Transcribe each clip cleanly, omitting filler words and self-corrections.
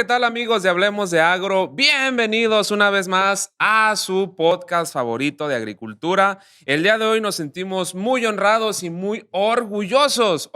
¿qué tal amigos de Hablemos de Agro? Bienvenidos una vez más a su podcast favorito de agricultura. El día de hoy nos sentimos muy honrados y muy orgullosos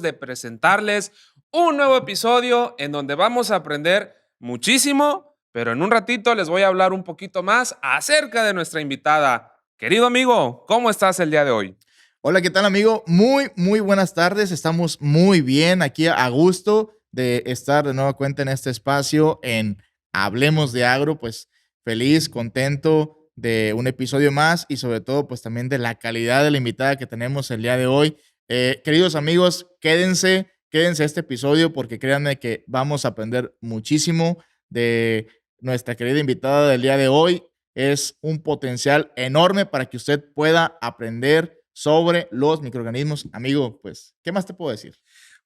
de presentarles un nuevo episodio en donde vamos a aprender muchísimo, pero en un ratito les voy a hablar un poquito más acerca de nuestra invitada. Querido amigo, ¿cómo estás el día de hoy? Hola, ¿qué tal, amigo? Muy buenas tardes. Estamos muy bien aquí a gusto de estar de nueva cuenta en este espacio en Hablemos de Agro. Pues feliz, contento de un episodio más y sobre todo pues también de la calidad de la invitada que tenemos el día de hoy. Queridos amigos, quédense a este episodio porque créanme que vamos a aprender muchísimo de nuestra querida invitada del día de hoy. Es un potencial enorme para que usted pueda aprender sobre los microorganismos. Amigo, pues, ¿qué más te puedo decir?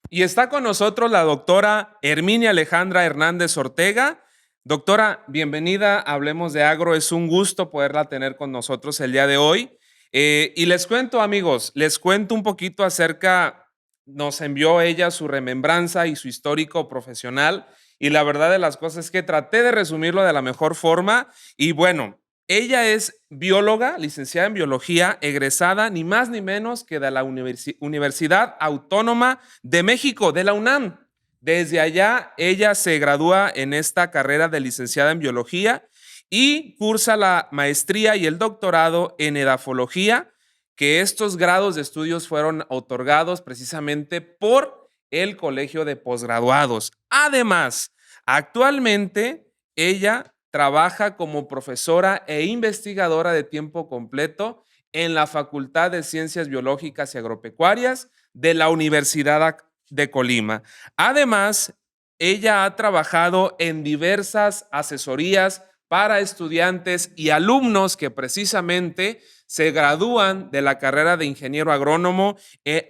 Y está con nosotros la doctora Herminia Alejandra Hernández Ortega. Doctora, bienvenida a Hablemos de Agro. Es un gusto poderla tener con nosotros el día de hoy. Y les cuento, amigos, les cuento un poquito acerca, nos envió ella su remembranza y su histórico profesional. Y la verdad de las cosas es que traté de resumirlo de la mejor forma. Y bueno, ella es bióloga, licenciada en biología, egresada ni más ni menos que de la Universidad Autónoma de México, de la UNAM. Desde allá, ella se gradúa en esta carrera de licenciada en biología y cursa la maestría y el doctorado en edafología, que estos grados de estudios fueron otorgados precisamente por el Colegio de Posgraduados. Además, actualmente ella trabaja como profesora e investigadora de tiempo completo en la Facultad de Ciencias Biológicas y Agropecuarias de la Universidad de Colima. Además, ella ha trabajado en diversas asesorías para estudiantes y alumnos que precisamente se gradúan de la carrera de ingeniero agrónomo.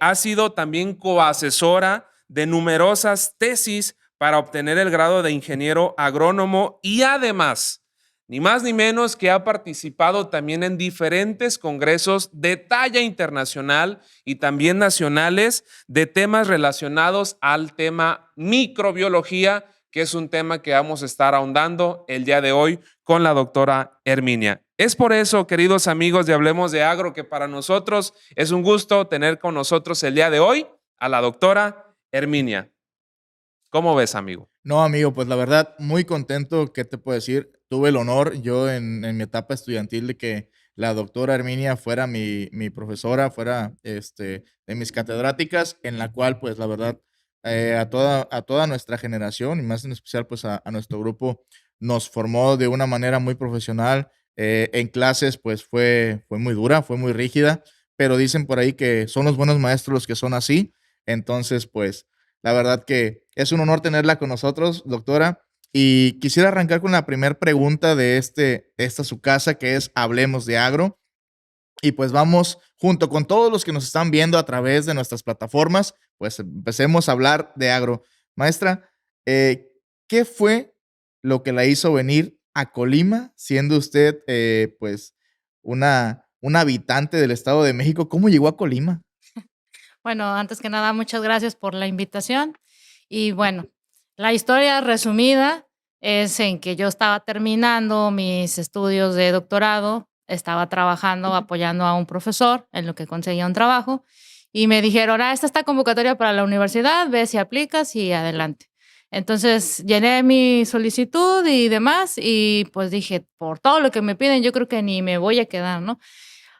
Ha sido también coasesora de numerosas tesis para obtener el grado de ingeniero agrónomo y además, ni más ni menos que ha participado también en diferentes congresos de talla internacional y también nacionales de temas relacionados al tema microbiología, que es un tema que vamos a estar ahondando el día de hoy con la doctora Herminia. Es por eso, queridos amigos de Hablemos de Agro, que para nosotros es un gusto tener con nosotros el día de hoy a la doctora Herminia. ¿Cómo ves, amigo? No, amigo, pues la verdad, muy contento. ¿Qué te puedo decir? Tuve el honor yo en mi etapa estudiantil de que la doctora Herminia fuera mi profesora, fuera de mis catedráticas, en la cual, pues la verdad, a toda nuestra generación y más en especial, pues a nuestro grupo, nos formó de una manera muy profesional. En clases, pues fue muy dura, fue muy rígida, pero dicen por ahí que son los buenos maestros los que son así. Entonces, pues la verdad que es un honor tenerla con nosotros, doctora. Y quisiera arrancar con la primera pregunta de esta su casa, que es Hablemos de Agro. Y pues vamos, junto con todos los que nos están viendo a través de nuestras plataformas, pues empecemos a hablar de agro. Maestra, ¿qué fue lo que la hizo venir a Colima, siendo usted pues una habitante del Estado de México? ¿Cómo llegó a Colima? Bueno, antes que nada, muchas gracias por la invitación. Y bueno, la historia resumida es en que yo estaba terminando mis estudios de doctorado, estaba trabajando, apoyando a un profesor en lo que conseguía un trabajo, y me dijeron, esta está convocatoria para la universidad, ve si aplicas y adelante. Entonces llené mi solicitud y demás, y pues dije, por todo lo que me piden, yo creo que ni me voy a quedar, ¿no?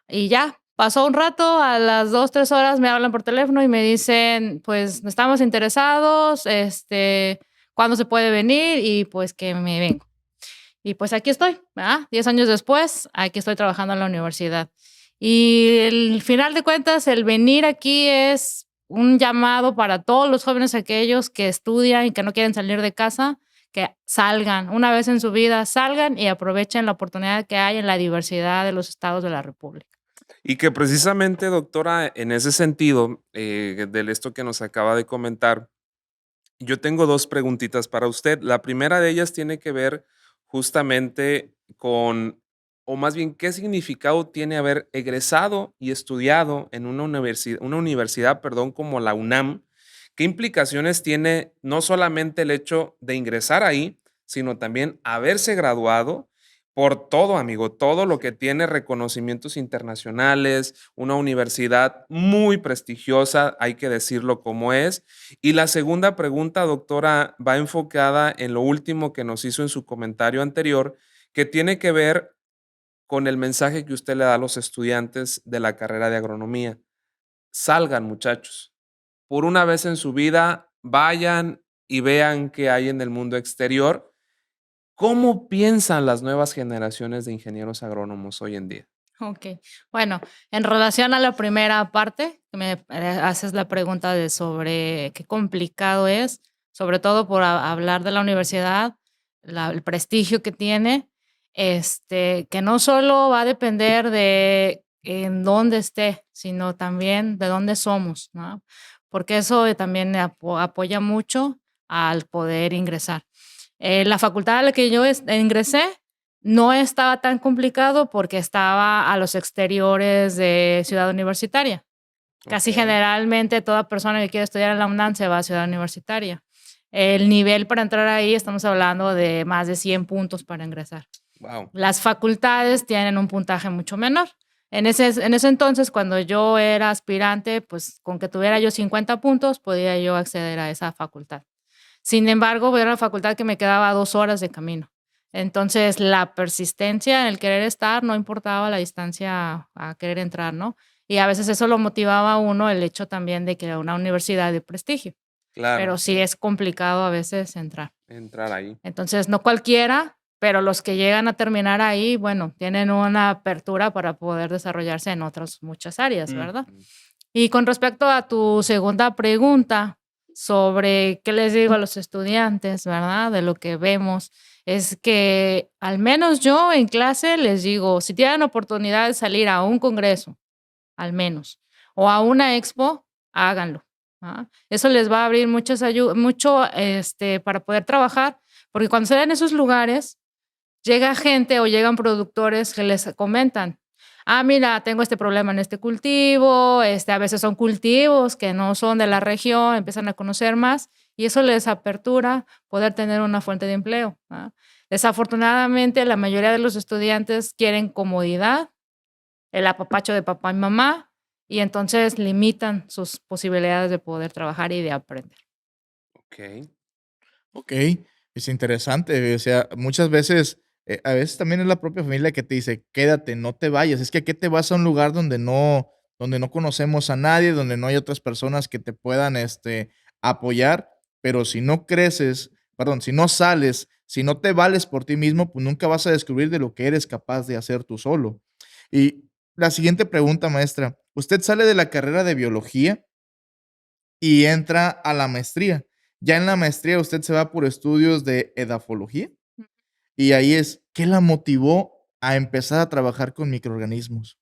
Y ya, pasó un rato, a las 2, 3 horas me hablan por teléfono y me dicen, pues estamos interesados, ¿cuándo se puede venir? Y pues que me vengo. Y pues aquí estoy, ¿verdad? 10 años después, aquí estoy trabajando en la universidad. Y el final de cuentas, el venir aquí es un llamado para todos los jóvenes aquellos que estudian y que no quieren salir de casa, que salgan una vez en su vida, salgan y aprovechen la oportunidad que hay en la diversidad de los estados de la República. Y que precisamente, doctora, en ese sentido, de esto que nos acaba de comentar, yo tengo dos preguntitas para usted. La primera de ellas tiene que ver justamente con, o más bien, ¿qué significado tiene haber egresado y estudiado en una universidad, perdón, como la UNAM, ¿Qué implicaciones tiene no solamente el hecho de ingresar ahí, sino también haberse graduado por todo, amigo, todo lo que tiene reconocimientos internacionales, una universidad muy prestigiosa, hay que decirlo como es? Y la segunda pregunta, doctora, va enfocada en lo último que nos hizo en su comentario anterior, que tiene que ver con el mensaje que usted le da a los estudiantes de la carrera de agronomía. Salgan, muchachos. Por una vez en su vida, vayan y vean qué hay en el mundo exterior. ¿Cómo piensan las nuevas generaciones de ingenieros agrónomos hoy en día? Ok, bueno, en relación a la primera parte, que me haces la pregunta de sobre qué complicado es, sobre todo por hablar de la universidad, el prestigio que tiene, que no solo va a depender de en dónde esté, sino también de dónde somos, ¿no? Porque eso también apoya mucho al poder ingresar. La facultad a la que yo ingresé no estaba tan complicado porque estaba a los exteriores de Ciudad Universitaria. Casi Okey. generalmente toda persona que quiere estudiar en la UNAM se va a Ciudad Universitaria. El nivel para entrar ahí, estamos hablando de más de 100 puntos para ingresar. Guau. Las facultades tienen un puntaje mucho menor. En ese entonces, cuando yo era aspirante, pues con que tuviera yo 50 puntos, podía yo acceder a esa facultad. Sin embargo, era una facultad que me quedaba 2 horas de camino. Entonces, la persistencia en el querer estar, no importaba la distancia a querer entrar, ¿no? Y a veces eso lo motivaba a uno el hecho también de que era una universidad de prestigio, Claro, pero sí es complicado a veces entrar. entrar ahí. Entonces, no cualquiera, pero los que llegan a terminar ahí, bueno, tienen una apertura para poder desarrollarse en otras muchas áreas, ¿verdad? Ujú. Y con respecto a tu segunda pregunta sobre qué les digo a los estudiantes, ¿verdad? De lo que vemos, es que al menos yo en clase les digo, si tienen oportunidad de salir a un congreso, al menos, o a una expo, háganlo. ¿Ah? Eso les va a abrir mucho para poder trabajar, porque cuando se dan esos lugares, llega gente o llegan productores que les comentan, mira, tengo este problema en este cultivo, a veces son cultivos que no son de la región, empiezan a conocer más y eso les apertura poder tener una fuente de empleo. ¿Ah? Desafortunadamente, la mayoría de los estudiantes quieren comodidad, el apapacho de papá y mamá, y entonces limitan sus posibilidades de poder trabajar y de aprender. Okey. Ok, es interesante. O sea, muchas veces, a veces también es la propia familia que te dice, quédate, no te vayas. Es que ¿a qué te vas a un lugar donde no conocemos a nadie, donde no hay otras personas que te puedan, apoyar? Pero si no creces, perdón, si no sales, si no te vales por ti mismo, pues nunca vas a descubrir de lo que eres capaz de hacer tú solo. Y la siguiente pregunta, maestra, usted sale de la carrera de biología y entra a la maestría. Ya en la maestría usted se va por estudios de edafología y ahí es, ¿qué la motivó a empezar a trabajar con microorganismos?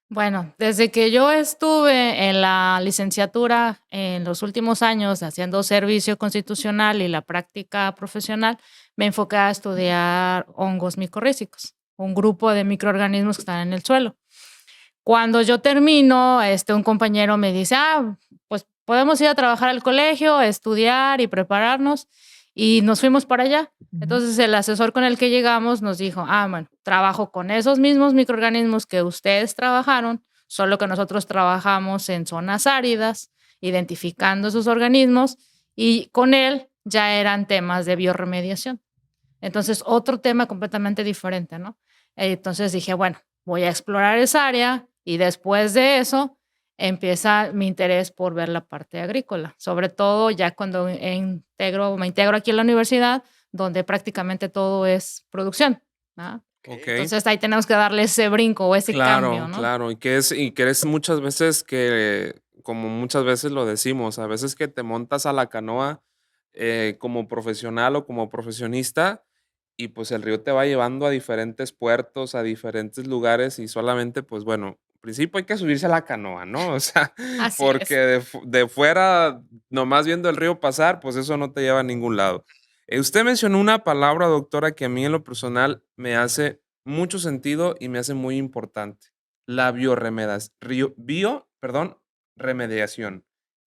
Bueno, desde que yo estuve en la licenciatura en los últimos años haciendo servicio constitucional y la práctica profesional, me enfoqué a estudiar hongos micorrízicos, un grupo de microorganismos que están en el suelo. Cuando yo termino, un compañero me dice, pues podemos ir a trabajar al colegio, estudiar y prepararnos. Y nos fuimos para allá. Ujú. Entonces el asesor con el que llegamos nos dijo, bueno, trabajo con esos mismos microorganismos que ustedes trabajaron, solo que nosotros trabajamos en zonas áridas, identificando esos organismos y con él ya eran temas de bioremediación. Entonces, otro tema completamente diferente, ¿no? Entonces dije, bueno, voy a explorar esa área y después de eso empieza mi interés por ver la parte agrícola, sobre todo ya cuando me integro aquí en la universidad, donde prácticamente todo es producción, ¿no? Okey. Entonces ahí tenemos que darle ese brinco o ese cambio, Claro, ¿no? claro, y que es muchas veces que, como muchas veces lo decimos, a veces que te montas a la canoa, como profesional o como profesionista, y pues el río te va llevando a diferentes puertos, a diferentes lugares, y solamente, pues bueno, al principio hay que subirse a la canoa, ¿no? O sea, Así porque es. de fuera, nomás viendo el río pasar, pues eso no te lleva a ningún lado. Usted mencionó una palabra, doctora, que a mí en lo personal me hace mucho sentido y me hace muy importante. La biorremedas rio bio, perdón, remediación.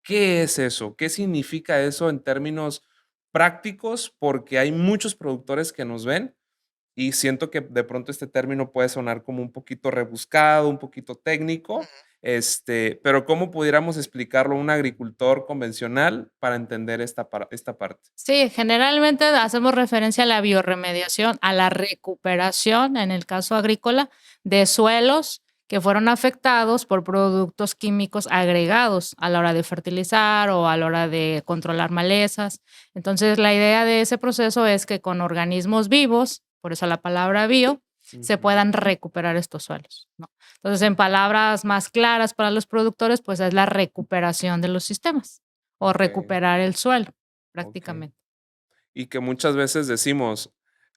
¿Qué es eso? ¿Qué significa eso en términos prácticos? Porque hay muchos productores que nos ven y siento que de pronto este término puede sonar como un poquito rebuscado, un poquito técnico, pero ¿cómo pudiéramos explicarlo a un agricultor convencional para entender esta parte? Sí, generalmente hacemos referencia a la biorremediación, a la recuperación, en el caso agrícola, de suelos que fueron afectados por productos químicos agregados a la hora de fertilizar o a la hora de controlar malezas. Entonces, la idea de ese proceso es que con organismos vivos, por eso la palabra bio, se Ujú. puedan recuperar estos suelos, ¿no? Entonces, en palabras más claras para los productores, pues es la recuperación de los sistemas o Ok, recuperar el suelo ok. prácticamente. Y que muchas veces decimos,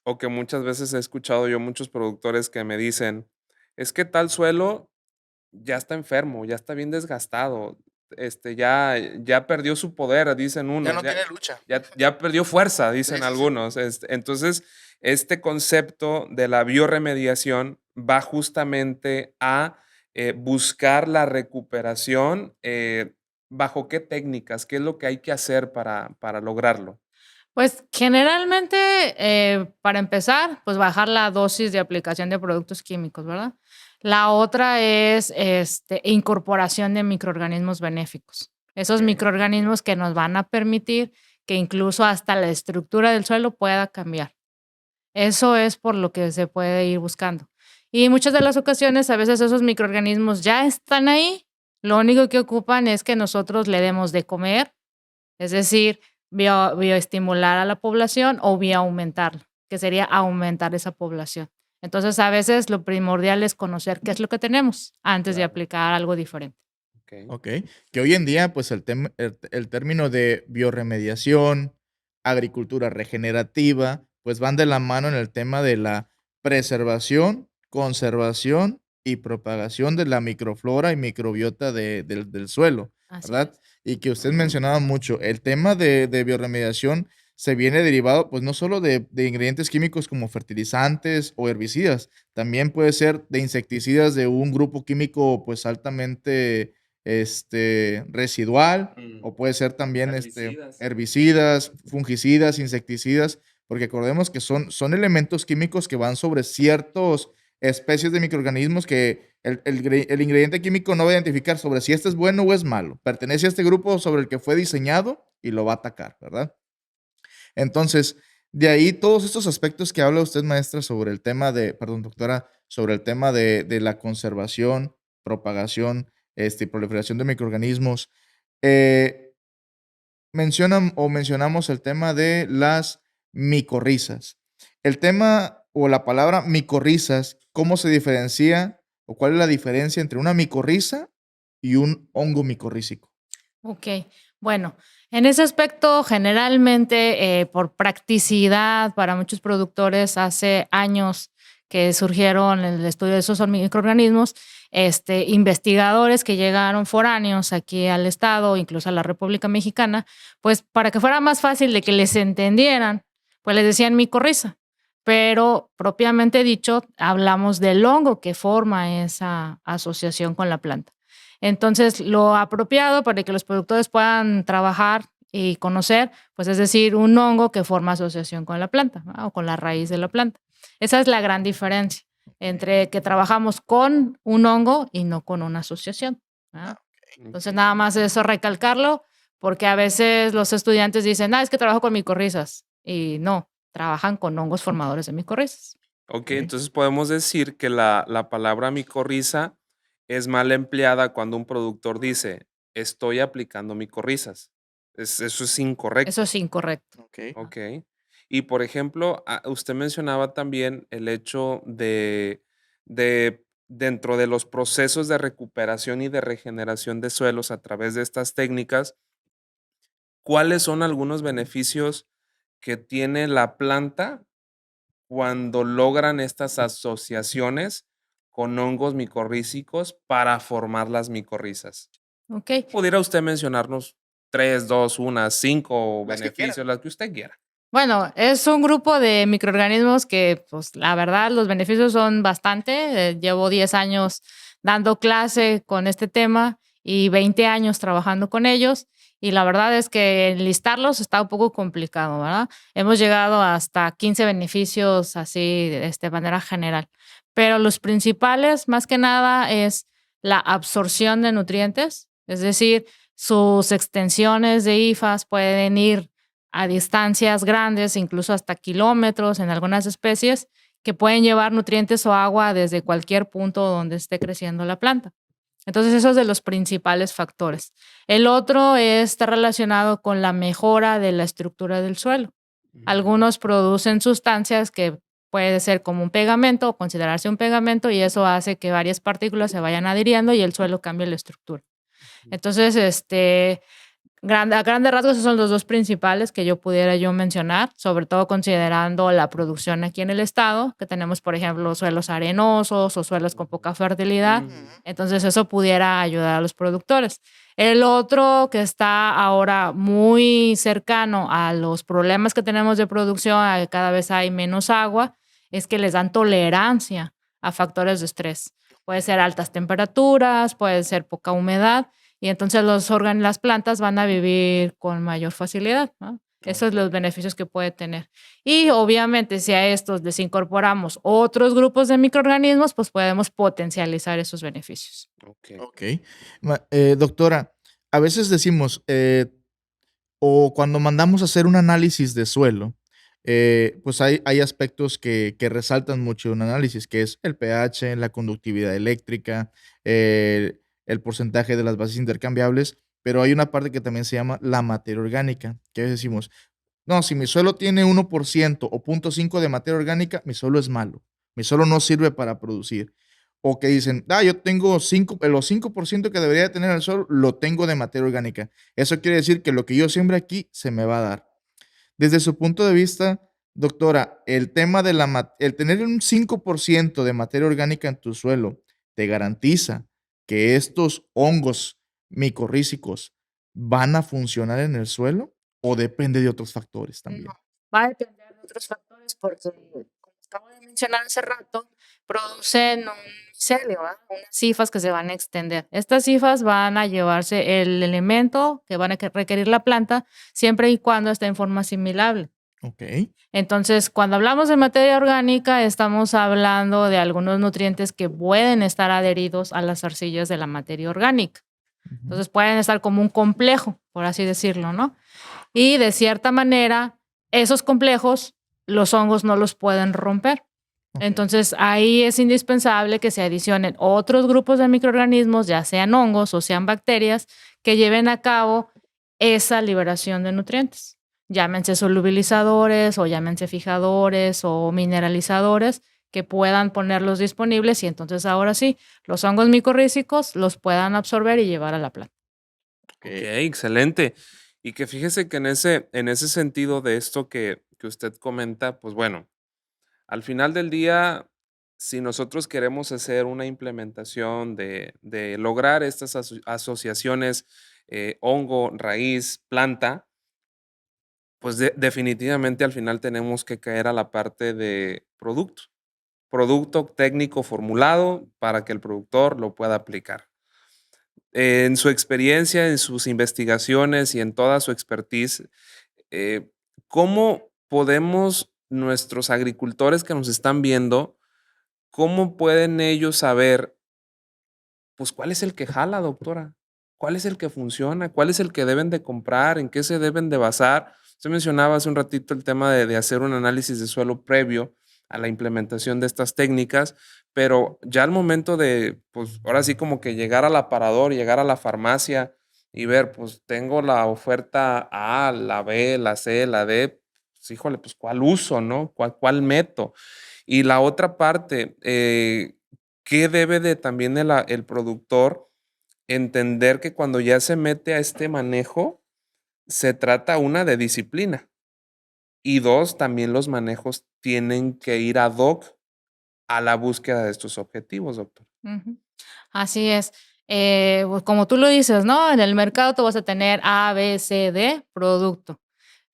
o que muchas veces he escuchado yo muchos productores que me dicen, es que tal suelo ya está enfermo, ya está bien desgastado, ya perdió su poder, dicen Ya unos, no tiene lucha. ya perdió fuerza, Sí, dicen sí, sí. algunos. Entonces, este concepto de la bioremediación va justamente a buscar la recuperación. ¿Bajo qué técnicas? ¿Qué es lo que hay que hacer para lograrlo? Pues generalmente, para empezar, pues bajar la dosis de aplicación de productos químicos, ¿verdad? La otra es incorporación de microorganismos benéficos. Esos Ok, microorganismos que nos van a permitir que incluso hasta la estructura del suelo pueda cambiar. Eso es por lo que se puede ir buscando. Y muchas de las ocasiones, a veces esos microorganismos ya están ahí, lo único que ocupan es que nosotros le demos de comer, es decir, bioestimular a la población o bioaumentarla, que sería aumentar esa población. Entonces, a veces lo primordial es conocer qué es lo que tenemos antes de claro. aplicar algo diferente. Ok. Ok, que hoy en día, pues el término de biorremediación, agricultura regenerativa, pues van de la mano en el tema de la preservación, conservación y propagación de la microflora y microbiota del suelo, Así ¿verdad? es. Y que usted mencionaba mucho, el tema de biorremediación se viene derivado, pues no solo de ingredientes químicos como fertilizantes o herbicidas, también puede ser de insecticidas de un grupo químico, pues altamente residual, Mm, o puede ser también, herbicidas. herbicidas, fungicidas, insecticidas, porque acordemos que son elementos químicos que van sobre ciertos especies de microorganismos que el ingrediente químico no va a identificar sobre si este es bueno o es malo. Pertenece a este grupo sobre el que fue diseñado y lo va a atacar, ¿verdad? Entonces, de ahí todos estos aspectos que habla usted, maestra, sobre el tema de, perdón, doctora, sobre el tema de la conservación, propagación, y proliferación de microorganismos. Eh, mencionamos el tema de las micorrizas. El tema o la palabra micorrizas, ¿cómo se diferencia o cuál es la diferencia entre una micorriza y un hongo micorrícico? Ok, bueno, en ese aspecto, generalmente, por practicidad para muchos productores, hace años que surgieron el estudio de esos microorganismos, investigadores que llegaron foráneos aquí al estado, incluso a la República Mexicana, pues para que fuera más fácil de que les entendieran, pues les decían micorriza. Pero propiamente dicho, hablamos del hongo que forma esa asociación con la planta. Entonces, lo apropiado para que los productores puedan trabajar y conocer, pues es decir, un hongo que forma asociación con la planta, ¿no? O con la raíz de la planta. Esa es la gran diferencia entre que trabajamos con un hongo y no con una asociación, ¿verdad? Entonces, Ok. nada más eso recalcarlo, porque a veces los estudiantes dicen, es que trabajo con micorrizas, y no, trabajan con hongos formadores de micorrizas. Ok, Ok. entonces podemos decir que la palabra micorriza es mal empleada cuando un productor dice, estoy aplicando micorrizas. Eso es Eso incorrecto. es incorrecto. Ok. Ah, Ok. Y por ejemplo, usted mencionaba también el hecho de dentro de los procesos de recuperación y de regeneración de suelos a través de estas técnicas, ¿cuáles son algunos beneficios que tiene la planta cuando logran estas asociaciones con hongos micorrízicos para formar las micorrizas? ok. ¿Pudiera usted mencionarnos 3, 2, 1, 5 Las que quieran. beneficios, las que usted quiera? Bueno, es un grupo de microorganismos que, pues, la verdad, los beneficios son bastante. Llevo 10 años dando clase con este tema y 20 años trabajando con ellos. y la verdad es que enlistarlos está un poco complicado, ¿verdad? Hemos llegado hasta 15 beneficios así de manera general, pero los principales, más que nada, es la absorción de nutrientes, es decir, sus extensiones de hifas pueden ir a distancias grandes, incluso hasta kilómetros en algunas especies, que pueden llevar nutrientes o agua desde cualquier punto donde esté creciendo la planta. Entonces, eso es de los principales factores. El otro está relacionado con la mejora de la estructura del suelo. Algunos producen sustancias que puede ser como un pegamento o considerarse un pegamento y eso hace que varias partículas se vayan adhiriendo y el suelo cambie la estructura. Entonces, a grandes rasgos, esos son los dos principales que yo pudiera mencionar, sobre todo considerando la producción aquí en el estado, que tenemos, por ejemplo, suelos arenosos o suelos con poca fertilidad. Entonces, eso pudiera ayudar a los productores. El otro que está ahora muy cercano a los problemas que tenemos de producción, a que cada vez hay menos agua, es que les dan tolerancia a factores de estrés. Puede ser altas temperaturas, puede ser poca humedad. Y entonces las plantas van a vivir con mayor facilidad, ¿no? Esos son los beneficios que puede tener. Y obviamente si a estos les incorporamos otros grupos de microorganismos, pues podemos potencializar esos beneficios. Ok. Doctora, a veces decimos, o cuando mandamos a hacer un análisis de suelo, pues hay aspectos que resaltan mucho un análisis, que es el pH, la conductividad eléctrica, el porcentaje de las bases intercambiables, pero hay una parte que también se llama la materia orgánica, que decimos, no, si mi suelo tiene 1% o 0.5 de materia orgánica, mi suelo es malo, mi suelo no sirve para producir. O que dicen, yo tengo los 5% que debería tener el suelo, lo tengo de materia orgánica. Eso quiere decir que lo que yo siembre aquí se me va a dar. Desde su punto de vista, doctora, el tema de el tener un 5% de materia orgánica en tu suelo te garantiza que estos hongos micorrízicos van a funcionar en el suelo o depende de otros factores también. No, va a depender de otros factores porque, como acabo de mencionar hace rato, producen un micelio, ¿verdad? Unas hifas que se van a extender. Estas hifas van a llevarse el elemento que van a requerir la planta siempre y cuando esté en forma asimilable. Ok. Entonces, cuando hablamos de materia orgánica, estamos hablando de algunos nutrientes que pueden estar adheridos a las arcillas de la materia orgánica. Entonces, pueden estar como un complejo, por así decirlo, ¿no? Y de cierta manera, esos complejos, los hongos no los pueden romper. Entonces, ahí es indispensable que se adicionen otros grupos de microorganismos, ya sean hongos o sean bacterias, que lleven a cabo esa liberación de nutrientes. Llámense solubilizadores o llámense fijadores o mineralizadores que puedan ponerlos disponibles y entonces ahora sí, los hongos micorrízicos los puedan absorber y llevar a la planta. Ok, excelente. Y que fíjese que en ese sentido de esto que usted comenta, pues bueno, al final del día, si nosotros queremos hacer una implementación de lograr estas asociaciones hongo, raíz, planta, pues definitivamente al final tenemos que caer a la parte de producto. Producto técnico formulado para que el productor lo pueda aplicar. En su experiencia, en sus investigaciones y en toda su expertise, ¿cómo podemos nuestros agricultores que nos están viendo, cómo pueden ellos saber, pues, cuál es el que jala, doctora? ¿Cuál es el que funciona? ¿Cuál es el que deben de comprar? ¿En qué se deben de basar? Usted mencionaba hace un ratito el tema de hacer un análisis de suelo previo a la implementación de estas técnicas, pero ya al momento de, pues, ahora sí como que llegar al aparador, llegar a la farmacia y ver, pues, tengo la oferta A, la B, la C, la D, pues, híjole, pues, ¿cuál uso, no? ¿Cuál meto? Y la otra parte, ¿qué debe de también el productor entender que cuando ya se mete a este manejo, se trata una de disciplina y dos, también los manejos tienen que ir ad hoc a la búsqueda de estos objetivos, doctor? Ujú. Así es. Pues como tú lo dices, ¿no? En el mercado tú vas a tener A, B, C, D, producto.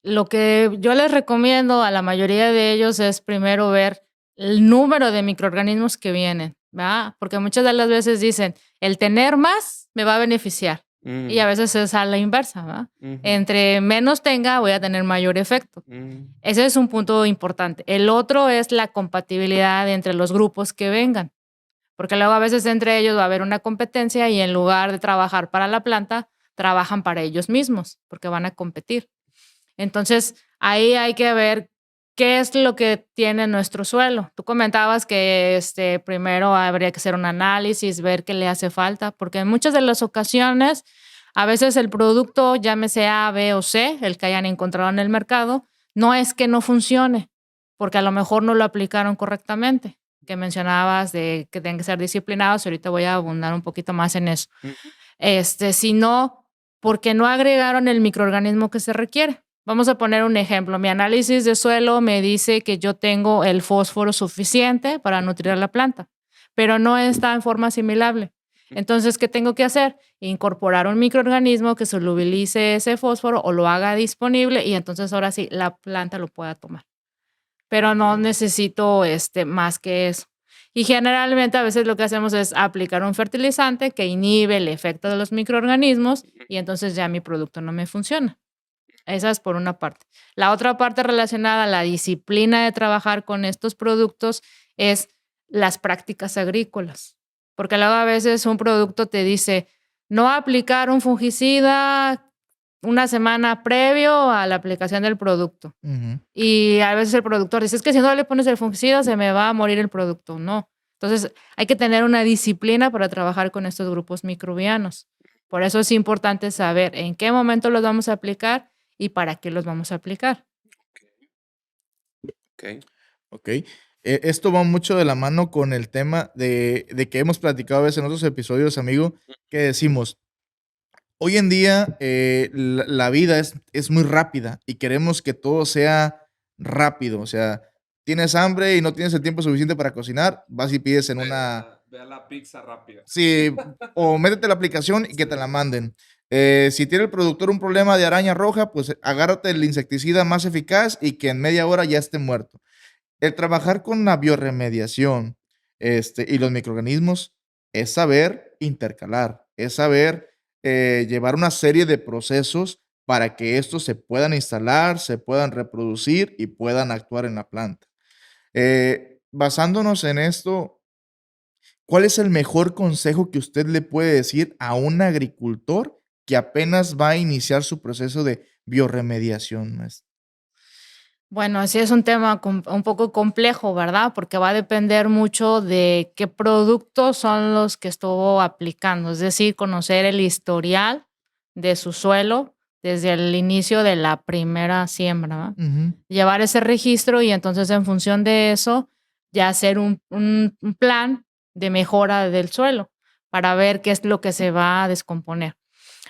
Lo que yo les recomiendo a la mayoría de ellos es primero ver el número de microorganismos que vienen, ¿verdad? Porque muchas de las veces dicen, el tener más me va a beneficiar. Y a veces es a la inversa, ¿verdad? Ujú. Entre menos tenga, voy a tener mayor efecto. Ese es un punto importante. El otro es la compatibilidad entre los grupos que vengan, porque luego a veces entre ellos va a haber una competencia y en lugar de trabajar para la planta, trabajan para ellos mismos, porque van a competir. Entonces, ahí hay que ver qué es lo que tiene nuestro suelo. Tú comentabas que primero habría que hacer un análisis, ver qué le hace falta, porque en muchas de las ocasiones, a veces el producto, llámese A, B o C, el que hayan encontrado en el mercado, no es que no funcione, porque a lo mejor no lo aplicaron correctamente, que mencionabas de que tienen que ser disciplinados, y ahorita voy a abundar un poquito más en eso. Sino porque no agregaron el microorganismo que se requiere. Vamos a poner un ejemplo. Mi análisis de suelo me dice que yo tengo el fósforo suficiente para nutrir la planta, pero no está en forma asimilable. Entonces, ¿qué tengo que hacer? Incorporar un microorganismo que solubilice ese fósforo o lo haga disponible y entonces ahora sí la planta lo pueda tomar. Pero no necesito más que eso. Y generalmente a veces lo que hacemos es aplicar un fertilizante que inhibe el efecto de los microorganismos y entonces ya mi producto no me funciona. Esa es por una parte. La otra parte relacionada a la disciplina de trabajar con estos productos es las prácticas agrícolas. Porque luego a veces un producto te dice, no aplicar un fungicida una semana previo a la aplicación del producto. Y a veces el productor dice, es que si no le pones el fungicida se me va a morir el producto. No. Entonces hay que tener una disciplina para trabajar con estos grupos microbianos. Por eso es importante saber en qué momento los vamos a aplicar y para qué los vamos a aplicar. Ok. Esto va mucho de la mano con el tema de que hemos platicado a veces en otros episodios, amigo, que decimos, hoy en día la vida es muy rápida y queremos que todo sea rápido. O sea, tienes hambre y no tienes el tiempo suficiente para cocinar, vas y pides en una... Ve a la pizza rápida. Sí, o métete la aplicación y que te la manden. Si tiene el productor un problema de araña roja, pues agárrate el insecticida más eficaz y que en media hora ya esté muerto. El trabajar con la bioremediación y los microorganismos es saber intercalar, es saber llevar una serie de procesos para que estos se puedan instalar, se puedan reproducir y puedan actuar en la planta. Basándonos en esto, ¿cuál es el mejor consejo que usted le puede decir a un agricultor que apenas va a iniciar su proceso de bioremediación, maestra? Bueno, así es un tema un poco complejo, ¿verdad? Porque va a depender mucho de qué productos son los que estuvo aplicando, es decir, conocer el historial de su suelo desde el inicio de la primera siembra, ¿verdad? Llevar ese registro y entonces en función de eso ya hacer un plan de mejora del suelo para ver qué es lo que se va a descomponer.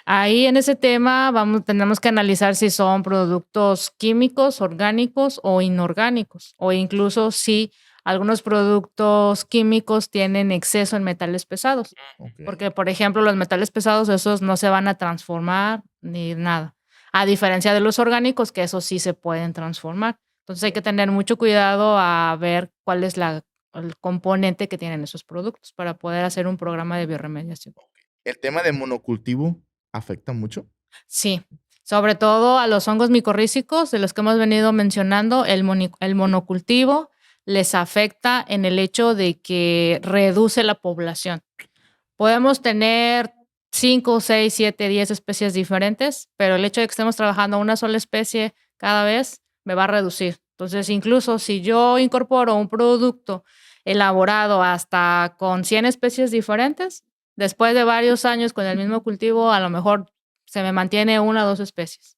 Ahí en ese tema tenemos que analizar si son productos químicos, orgánicos o inorgánicos, o incluso si algunos productos químicos tienen exceso en metales pesados. Porque, por ejemplo, los metales pesados, esos no se van a transformar ni nada. A diferencia de los orgánicos, que esos sí se pueden transformar. Entonces hay que tener mucho cuidado a ver cuál es el componente que tienen esos productos para poder hacer un programa de bioremediación. ¿El tema de monocultivo afecta mucho? Sí, sobre todo a los hongos micorrízicos, de los que hemos venido mencionando, el monocultivo les afecta en el hecho de que reduce la población. Podemos tener 5, 6, 7, 10 especies diferentes, pero el hecho de que estemos trabajando una sola especie cada vez me va a reducir. Entonces, incluso si yo incorporo un producto elaborado hasta con 100 especies diferentes, después de varios años con el mismo cultivo, a lo mejor se me mantiene 1 o 2 especies.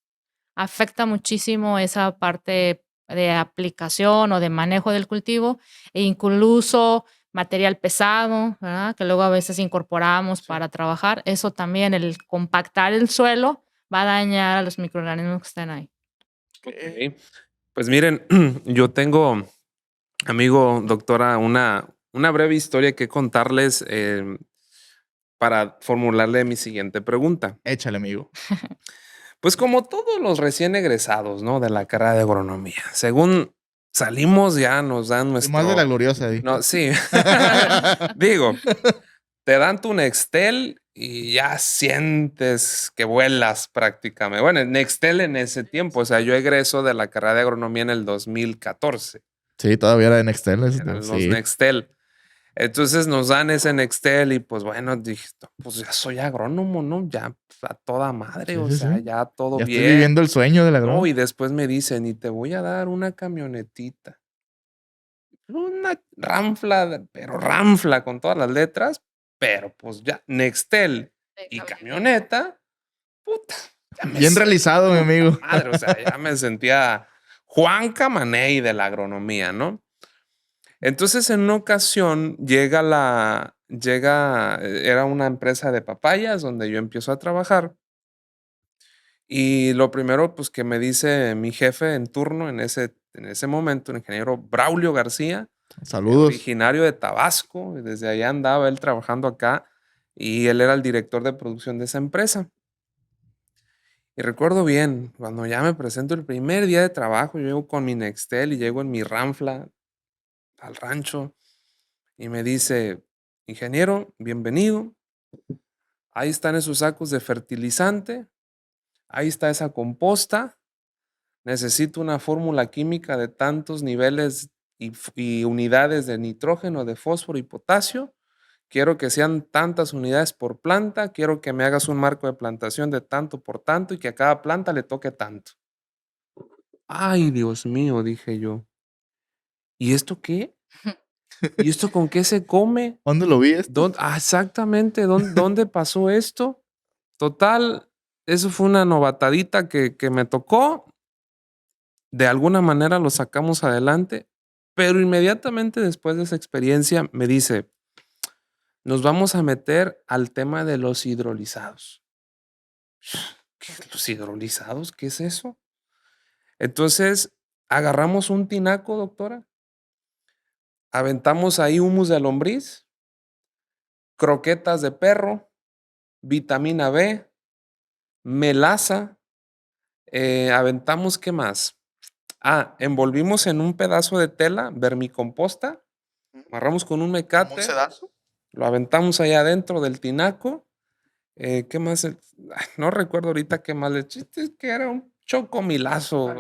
Afecta muchísimo esa parte de aplicación o de manejo del cultivo e incluso material pesado, ¿verdad? Que luego a veces incorporamos para trabajar. Eso también, el compactar el suelo, va a dañar a los microorganismos que están ahí. Okay. Pues miren, yo tengo, amigo, doctora, una breve historia que contarles para formularle mi siguiente pregunta. Échale, amigo. Pues como todos los recién egresados, ¿no? De la carrera de agronomía, según salimos ya nos dan nuestro... Más de la gloriosa ahí. No, sí. Digo, te dan tu Nextel y ya sientes que vuelas prácticamente. Bueno, Nextel en ese tiempo, o sea, yo egreso de la carrera de agronomía en el 2014. Sí, todavía era en Nextel. Eran los Sí. Nextel. Entonces nos dan ese Nextel y pues bueno, dije, pues ya soy agrónomo, ¿no? Ya a toda madre, Sí, o sí, sea, sí. ya todo Ya estoy bien. viviendo el sueño del No, agrónomo. y después me dicen, y te voy a dar una camionetita. Una ranfla, pero ranfla con todas las letras, pero pues ya, Nextel y camioneta, puta. Ya me Bien realizado, mi sentía amigo. madre, o sea, ya me sentía Juan Camaney de la agronomía, ¿no? Entonces, en una ocasión era una empresa de papayas donde yo empiezo a trabajar. Y lo primero, pues, que me dice mi jefe en turno en ese momento, el ingeniero Braulio García, Saludos. originario de Tabasco, y desde allá andaba él trabajando acá, y él era el director de producción de esa empresa. Y recuerdo bien, cuando ya me presento el primer día de trabajo, yo llego con mi Nextel y llego en mi ranfla al rancho y me dice, ingeniero, bienvenido, ahí están esos sacos de fertilizante, ahí está esa composta, necesito una fórmula química de tantos niveles y unidades de nitrógeno, de fósforo y potasio. Quiero que sean tantas unidades por planta. Quiero que me hagas un marco de plantación de tanto por tanto y que a cada planta le toque tanto. Ay, Dios mío, dije yo. ¿Y esto qué? ¿Y esto con qué se come? ¿Dónde lo vi esto? Exactamente, ¿dónde pasó esto? Total, eso fue una novatadita que me tocó. De alguna manera lo sacamos adelante, pero inmediatamente después de esa experiencia me dice, nos vamos a meter al tema de los hidrolizados. ¿Qué, los hidrolizados? ¿Qué es eso? Entonces, agarramos un tinaco, doctora, aventamos ahí humus de lombriz, croquetas de perro, vitamina B, melaza, aventamos, ¿qué más? Envolvimos en un pedazo de tela vermicomposta, amarramos con un mecate, lo aventamos allá adentro del tinaco. ¿Qué más? No recuerdo ahorita qué más. El chiste es que era un chocomilazo.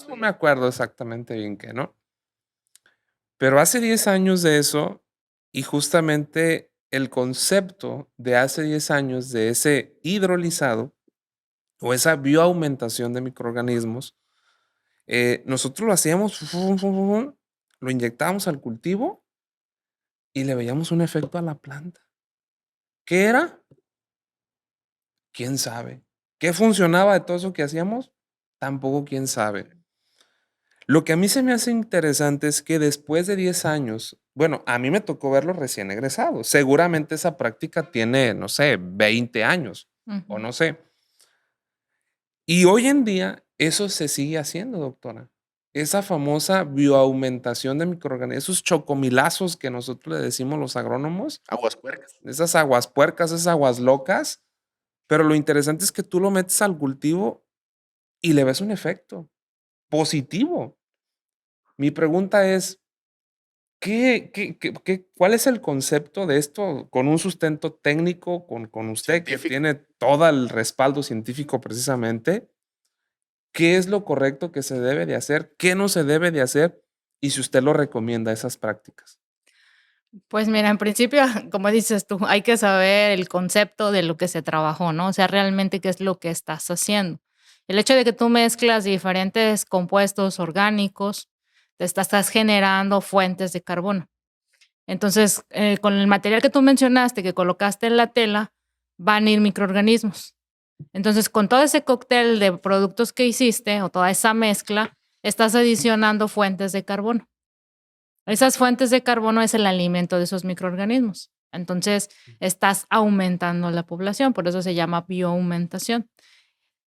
No me acuerdo exactamente bien qué, ¿no? Pero hace 10 años de eso, y justamente el concepto de hace 10 años de ese hidrolizado o esa bioaumentación de microorganismos, nosotros lo hacíamos, lo inyectábamos al cultivo y le veíamos un efecto a la planta. ¿Qué era? ¿Quién sabe? ¿Qué funcionaba de todo eso que hacíamos? Tampoco quién sabe. Lo que a mí se me hace interesante es que después de 10 años, bueno, a mí me tocó verlo recién egresado. Seguramente esa práctica tiene, no sé, 20 años o no sé. Y hoy en día eso se sigue haciendo, doctora. Esa famosa bioaumentación de microorganismos, esos chocomilazos que nosotros le decimos los agrónomos. Aguas puercas. Esas aguas puercas, esas aguas locas. Pero lo interesante es que tú lo metes al cultivo y le ves un efecto positivo. Mi pregunta es, ¿cuál es el concepto de esto con un sustento técnico, con usted que tiene todo el respaldo científico precisamente? ¿Qué es lo correcto que se debe de hacer? ¿Qué no se debe de hacer? Y si usted lo recomienda, esas prácticas. Pues mira, en principio, como dices tú, hay que saber el concepto de lo que se trabajó, ¿no? O sea, realmente qué es lo que estás haciendo. El hecho de que tú mezclas diferentes compuestos orgánicos, te estás generando fuentes de carbono. Entonces, con el material que tú mencionaste, que colocaste en la tela, van a ir microorganismos. Entonces, con todo ese cóctel de productos que hiciste o toda esa mezcla, estás adicionando fuentes de carbono. Esas fuentes de carbono es el alimento de esos microorganismos. Entonces, estás aumentando la población, por eso se llama bioaumentación.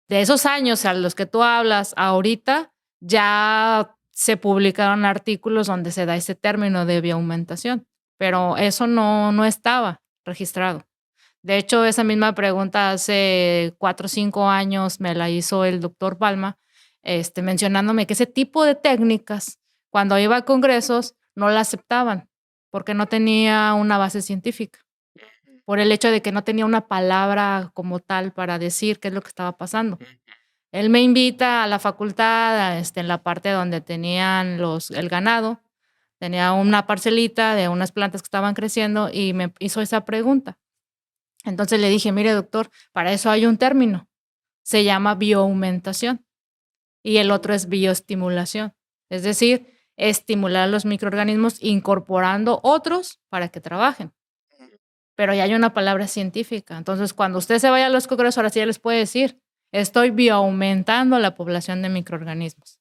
De esos años a los que tú hablas ahorita, ya se publicaron artículos donde se da ese término de bioaumentación, pero eso no estaba registrado. De hecho, esa misma pregunta hace 4 o 5 años me la hizo el doctor Palma, mencionándome que ese tipo de técnicas, cuando iba a congresos, no la aceptaban, porque no tenía una base científica, por el hecho de que no tenía una palabra como tal para decir qué es lo que estaba pasando. Él me invita a la facultad, en la parte donde tenían el ganado, tenía una parcelita de unas plantas que estaban creciendo y me hizo esa pregunta. Entonces le dije, mire doctor, para eso hay un término, se llama bioaumentación y el otro es bioestimulación, es decir, estimular a los microorganismos incorporando otros para que trabajen. Pero ya hay una palabra científica. Entonces, cuando usted se vaya a los congresos, ahora sí ya les puede decir, estoy bioaumentando la población de microorganismos.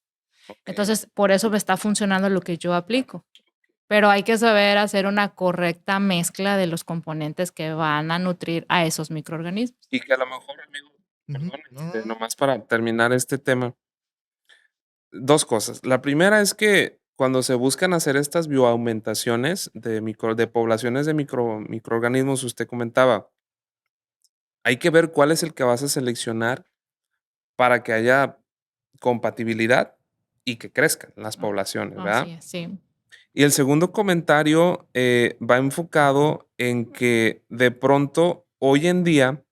Entonces, por eso me está funcionando lo que yo aplico. Pero hay que saber hacer una correcta mezcla de los componentes que van a nutrir a esos microorganismos. Y que a lo mejor, amigo, Ujú. perdón, nomás para terminar este tema, dos cosas. La primera es que cuando se buscan hacer estas bioaumentaciones de poblaciones de microorganismos, usted comentaba, hay que ver cuál es el que vas a seleccionar para que haya compatibilidad y que crezcan las poblaciones, Así ¿verdad? es, sí. Y el segundo comentario va enfocado en que de pronto hoy en día,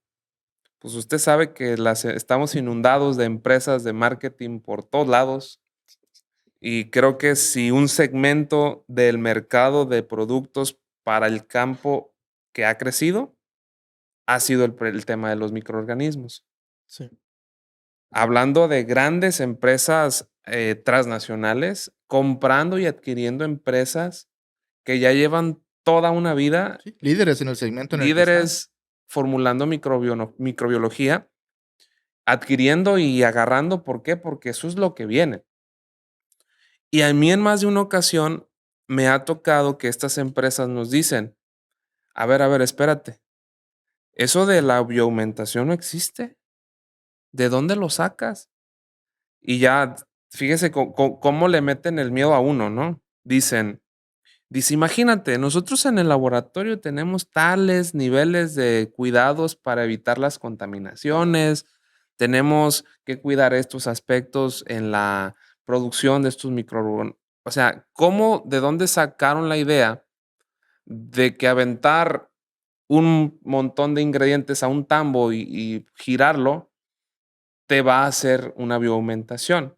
pues usted sabe que estamos inundados de empresas de marketing por todos lados y creo que si un segmento del mercado de productos para el campo que ha crecido ha sido el tema de los microorganismos. Sí. Hablando de grandes empresas transnacionales, comprando y adquiriendo empresas que ya llevan toda una vida, Sí, líderes en el segmento en el que están. líderes formulando microbiología, adquiriendo y agarrando. ¿Por qué? Porque eso es lo que viene. Y a mí en más de una ocasión me ha tocado que estas empresas nos dicen, a ver, espérate, eso de la bioaumentación no existe. ¿De dónde lo sacas? Y ya, fíjese cómo le meten el miedo a uno, ¿no? Dice, imagínate, nosotros en el laboratorio tenemos tales niveles de cuidados para evitar las contaminaciones, tenemos que cuidar estos aspectos en la producción de estos microorganismos. O sea, de dónde sacaron la idea de que aventar un montón de ingredientes a un tambo y girarlo te va a hacer una bioaumentación?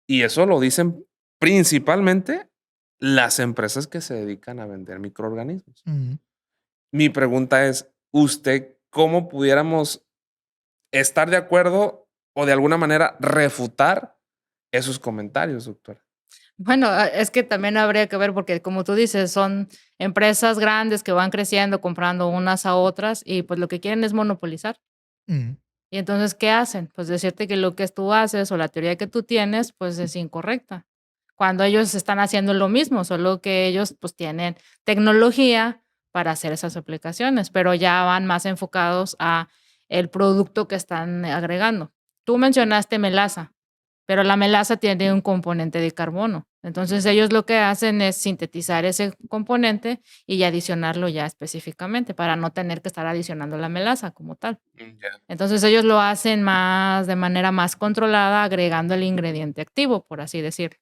Y eso lo dicen principalmente las empresas que se dedican a vender microorganismos. Ujú. Mi pregunta es, ¿usted cómo pudiéramos estar de acuerdo o de alguna manera refutar esos comentarios, doctora? Bueno, es que también habría que ver, porque como tú dices, son empresas grandes que van creciendo, comprando unas a otras y pues lo que quieren es monopolizar. Ujú. Y entonces, ¿qué hacen? Pues decirte que lo que tú haces o la teoría que tú tienes, pues es incorrecta. Cuando ellos están haciendo lo mismo, solo que ellos pues tienen tecnología para hacer esas aplicaciones, pero ya van más enfocados a el producto que están agregando. Tú mencionaste melaza, pero la melaza tiene un componente de carbono. Entonces ellos lo que hacen es sintetizar ese componente y adicionarlo ya específicamente para no tener que estar adicionando la melaza como tal. Ya. Entonces ellos lo hacen de manera más controlada, agregando el ingrediente activo, por así decirlo.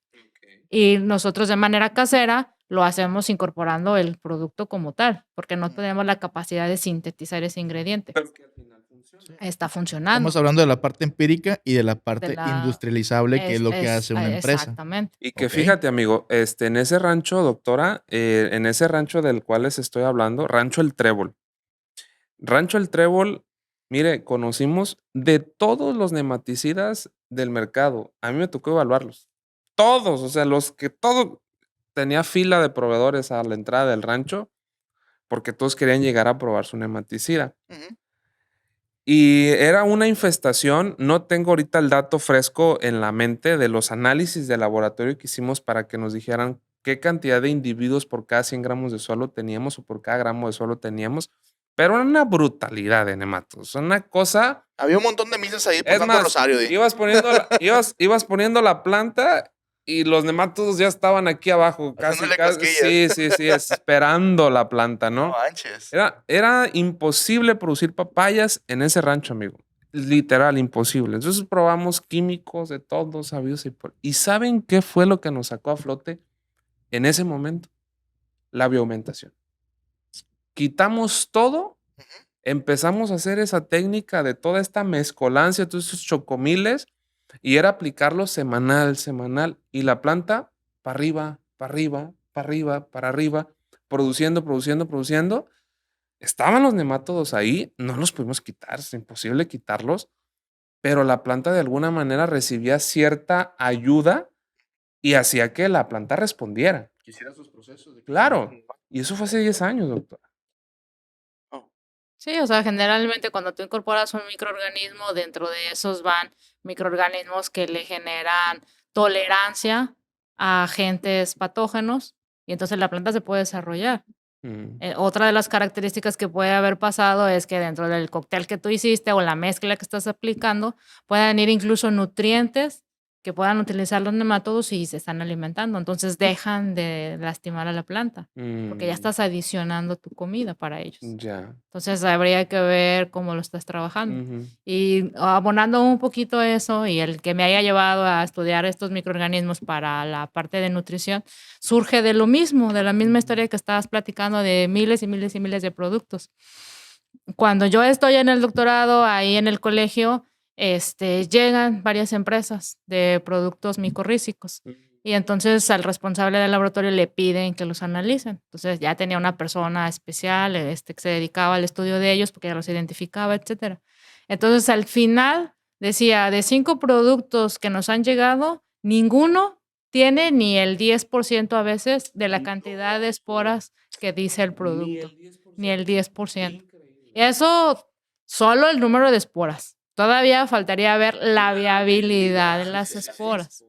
Y nosotros de manera casera lo hacemos incorporando el producto como tal, porque no tenemos la capacidad de sintetizar ese ingrediente. Pero que al final funciona. Está funcionando. Estamos hablando de la parte empírica y de la De parte la- industrializable, que es lo que hace una empresa. Exactamente. Y que Ok. fíjate, amigo, en ese rancho, doctora, en ese rancho del cual les estoy hablando, Rancho El Trébol. Rancho El Trébol, mire, conocimos de todos los nematicidas del mercado. A mí me tocó evaluarlos. Todos, o sea, tenía fila de proveedores a la entrada del rancho porque todos querían llegar a probar su nematicida. Ujú. Y era una infestación, no tengo ahorita el dato fresco en la mente de los análisis de laboratorio que hicimos para que nos dijeran qué cantidad de individuos por cada 100 gramos de suelo teníamos o por cada gramo de suelo teníamos, pero era una brutalidad de nematos, una cosa. Había un montón de misas ahí Es pasando más, rosario. ibas poniendo la planta y los nematodos ya estaban aquí abajo, casi, Haciéndole casi, cosquillas. sí, esperando la planta, No ¿no? manches. Era imposible producir papayas en ese rancho, amigo. Literal, imposible. Entonces probamos químicos de todos sabios ¿Y saben qué fue lo que nos sacó a flote en ese momento? la bioaumentación. Quitamos todo, empezamos a hacer esa técnica de toda esta mezcolancia, todos esos chocomiles, y era aplicarlo semanal, semanal, y la planta para arriba, para arriba, para arriba, para arriba, produciendo, produciendo, produciendo. Estaban los nemátodos ahí, no los pudimos quitar, es imposible quitarlos, pero la planta de alguna manera recibía cierta ayuda y hacía que la planta respondiera. Quisiera sus procesos de Claro, crecimiento. y eso fue hace 10 años, doctor. Sí, o sea, generalmente cuando tú incorporas un microorganismo, dentro de esos van microorganismos que le generan tolerancia a agentes patógenos y entonces la planta se puede desarrollar. Mm, Otra de las características que puede haber pasado es que dentro del cóctel que tú hiciste o la mezcla que estás aplicando puedan ir incluso nutrientes que puedan utilizar los nematodos y se están alimentando. Entonces dejan de lastimar a la planta porque ya mm, estás adicionando tu comida para ellos. ya. Entonces habría que ver cómo lo estás trabajando. Ujú, Y abonando un poquito eso y el que me haya llevado a estudiar estos microorganismos para la parte de nutrición, surge de lo mismo, de la misma historia que estabas platicando de miles y miles y miles de productos. Cuando yo estoy en el doctorado, ahí en el colegio, llegan varias empresas de productos micorrízicos. Y entonces al responsable del laboratorio le piden que los analicen. Entonces ya tenía una persona especial que se dedicaba al estudio de ellos porque ya los identificaba, etcétera. Entonces al final decía, de 5 productos que nos han llegado, ninguno tiene ni el 10% a veces de la cantidad de esporas que dice el producto, ni el 10%. Y eso solo el número de esporas. Todavía faltaría ver la viabilidad de las esporas.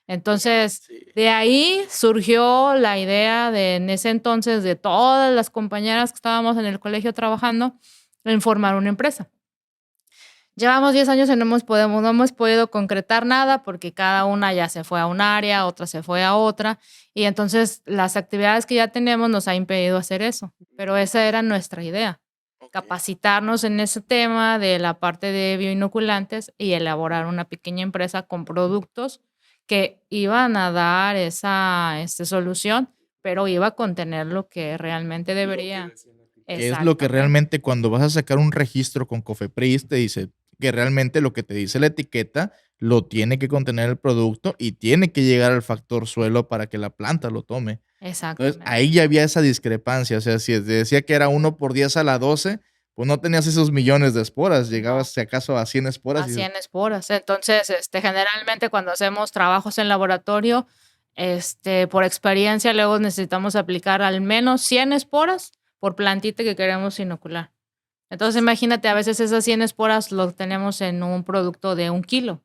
Entonces, de ahí surgió la idea en ese entonces de todas las compañeras que estábamos en el colegio trabajando en formar una empresa. Llevamos 10 años y no hemos podido concretar nada porque cada una ya se fue a un área, otra se fue a otra, y entonces las actividades que ya tenemos nos ha impedido hacer eso, pero esa era nuestra idea, capacitarnos en ese tema de la parte de bioinoculantes y elaborar una pequeña empresa con productos que iban a dar esa solución, pero iba a contener lo que realmente debería. Que es lo que Exactamente. realmente cuando vas a sacar un registro con Cofepris te dice que realmente lo que te dice la etiqueta lo tiene que contener el producto y tiene que llegar al factor suelo para que la planta lo tome. Entonces, Exactamente. ahí ya había esa discrepancia. O sea, si decía que era 1/10 a la 12, pues no tenías esos millones de esporas. Llegabas, si acaso, a 100 esporas A y dices, 100 esporas. Entonces, generalmente cuando hacemos trabajos en laboratorio, por experiencia, luego necesitamos aplicar al menos 100 esporas por plantita que queremos inocular. Entonces, imagínate, a veces esas 100 esporas lo tenemos en un producto de 1 kilo.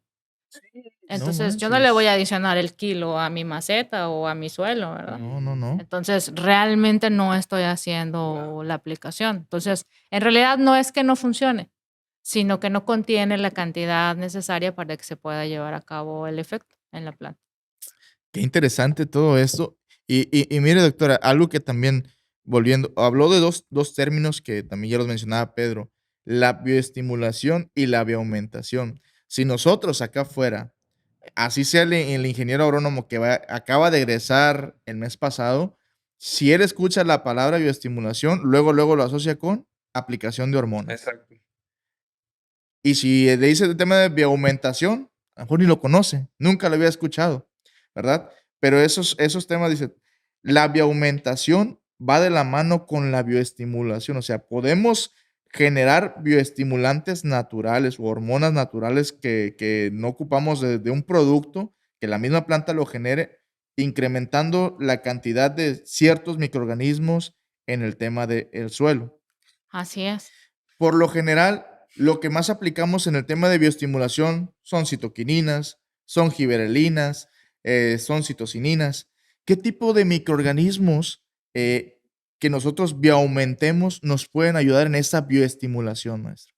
no Entonces, yo no le voy manches. a adicionar el kilo a mi maceta o a mi suelo, ¿verdad? No, no, no. Entonces, realmente no estoy haciendo la aplicación. Entonces, en realidad no es que no funcione, sino que no contiene la cantidad necesaria para que se pueda llevar a cabo el efecto en la planta. Qué interesante todo esto. Y mire, doctora, algo que también, volviendo, habló de dos términos que también ya los mencionaba Pedro, la bioestimulación y la bioaumentación. Si nosotros acá afuera, así sea el ingeniero agrónomo que acaba de egresar el mes pasado, si él escucha la palabra bioestimulación, luego lo asocia con aplicación de hormonas. exacto. Y si le dice el tema de bioaumentación, a lo mejor ni lo conoce, nunca lo había escuchado, ¿verdad? Pero esos temas, dice, la bioaumentación va de la mano con la bioestimulación, o sea, podemos generar bioestimulantes naturales o hormonas naturales que no ocupamos de un producto, que la misma planta lo genere, incrementando la cantidad de ciertos microorganismos en el tema del suelo. Así es. Por lo general, lo que más aplicamos en el tema de bioestimulación son citoquininas, son giberelinas, son citocininas. ¿Qué tipo de microorganismos que nosotros bioaumentemos nos pueden ayudar en esa bioestimulación, maestro?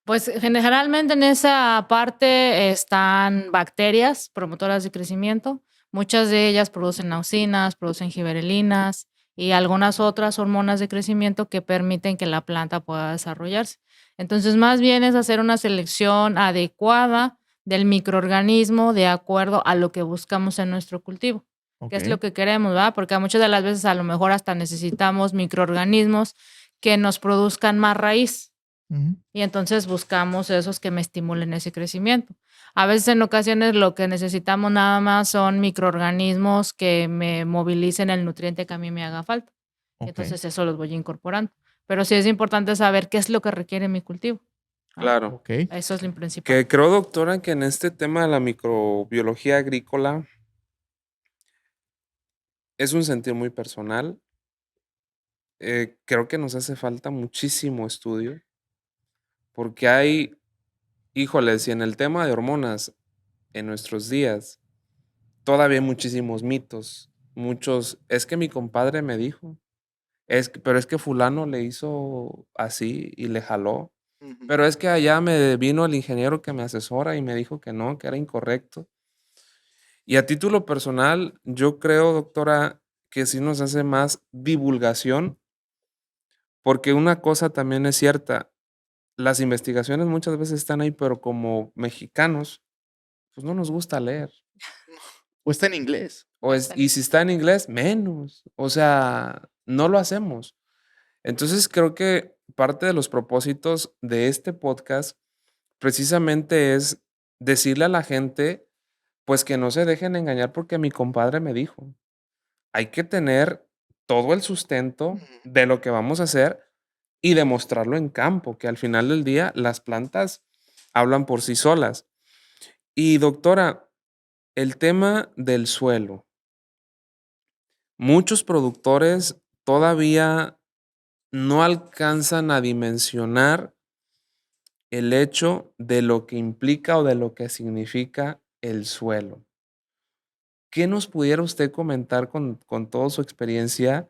Pues generalmente en esa parte están bacterias promotoras de crecimiento. Muchas de ellas producen auxinas, producen giberelinas y algunas otras hormonas de crecimiento que permiten que la planta pueda desarrollarse. Entonces, más bien es hacer una selección adecuada del microorganismo de acuerdo a lo que buscamos en nuestro cultivo. ¿Qué es Ok. lo que queremos, ¿verdad? Porque muchas de las veces a lo mejor hasta necesitamos microorganismos que nos produzcan más raíz. Ujú. Y entonces buscamos esos que me estimulen ese crecimiento. A veces en ocasiones lo que necesitamos nada más son microorganismos que me movilicen el nutriente que a mí me haga falta. Ok. Entonces eso los voy incorporando. Pero sí es importante saber qué es lo que requiere mi cultivo. ¿Ah? Claro. Ok. Eso es lo principal. Que creo, doctora, que en este tema de la microbiología agrícola es un sentir muy personal. Creo que nos hace falta muchísimo estudio, porque hay, híjole, si en el tema de hormonas en nuestros días todavía hay muchísimos mitos, muchos, es que mi compadre me dijo, pero es que fulano le hizo así y le jaló, Ujú. pero es que allá me vino el ingeniero que me asesora y me dijo que no, que era incorrecto. Y a título personal, yo creo, doctora, que sí nos hace más divulgación, porque una cosa también es cierta, las investigaciones muchas veces están ahí, pero como mexicanos, pues no nos gusta leer. O está en inglés. Y si está en inglés, menos. O sea, no lo hacemos. Entonces creo que parte de los propósitos de este podcast precisamente es decirle a la gente, pues que no se dejen engañar porque mi compadre me dijo. Hay que tener todo el sustento Ujú. de lo que vamos a hacer y demostrarlo en campo, que al final del día las plantas hablan por sí solas. Y doctora, el tema del suelo. Muchos productores todavía no alcanzan a dimensionar el hecho de lo que implica o de lo que significa el suelo. ¿Qué nos pudiera usted comentar con toda su experiencia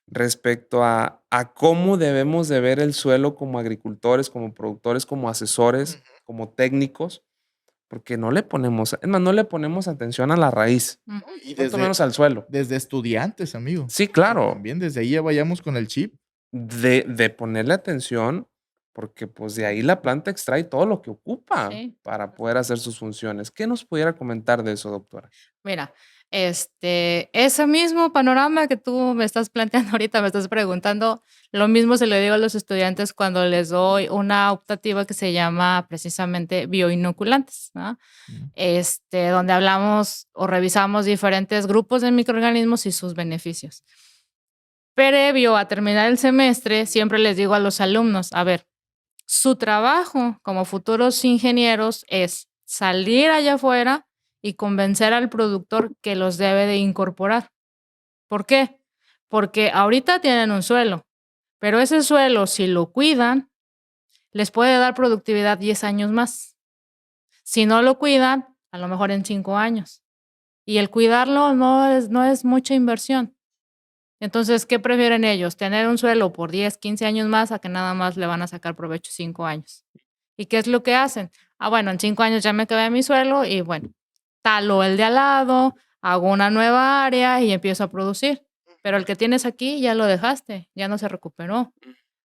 respecto a cómo debemos de ver el suelo como agricultores, como productores, como Ujú. asesores, como técnicos? Porque no le ponemos, es más, no le ponemos atención a la raíz, Ujú. Y cuanto desde menos al suelo. desde estudiantes, amigo. Sí, O sea, claro, también desde ahí ya vayamos con el chip. de ponerle atención, porque pues de ahí la planta extrae todo lo que ocupa Sí. para poder hacer sus funciones. ¿Qué nos pudiera comentar de eso, doctora? Mira, ese mismo panorama que tú me estás planteando ahorita, me estás preguntando, lo mismo se le digo a los estudiantes cuando les doy una optativa que se llama precisamente bioinoculantes, ¿no? Mm. Donde hablamos o revisamos diferentes grupos de microorganismos y sus beneficios. Previo a terminar el semestre, siempre les digo a los alumnos, a ver, su trabajo como futuros ingenieros es salir allá afuera y convencer al productor que los debe de incorporar. ¿Por qué? Porque ahorita tienen un suelo, pero ese suelo, si lo cuidan, les puede dar productividad 10 años más. Si no lo cuidan, a lo mejor en 5 años. Y el cuidarlo no es mucha inversión. Entonces, ¿qué prefieren ellos? Tener un suelo por 10, 15 años más a que nada más le van a sacar provecho 5 años. ¿Y qué es lo que hacen? Ah, bueno, en 5 años ya me quedé en mi suelo y bueno, talo el de al lado, hago una nueva área y empiezo a producir. Pero el que tienes aquí ya lo dejaste, ya no se recuperó.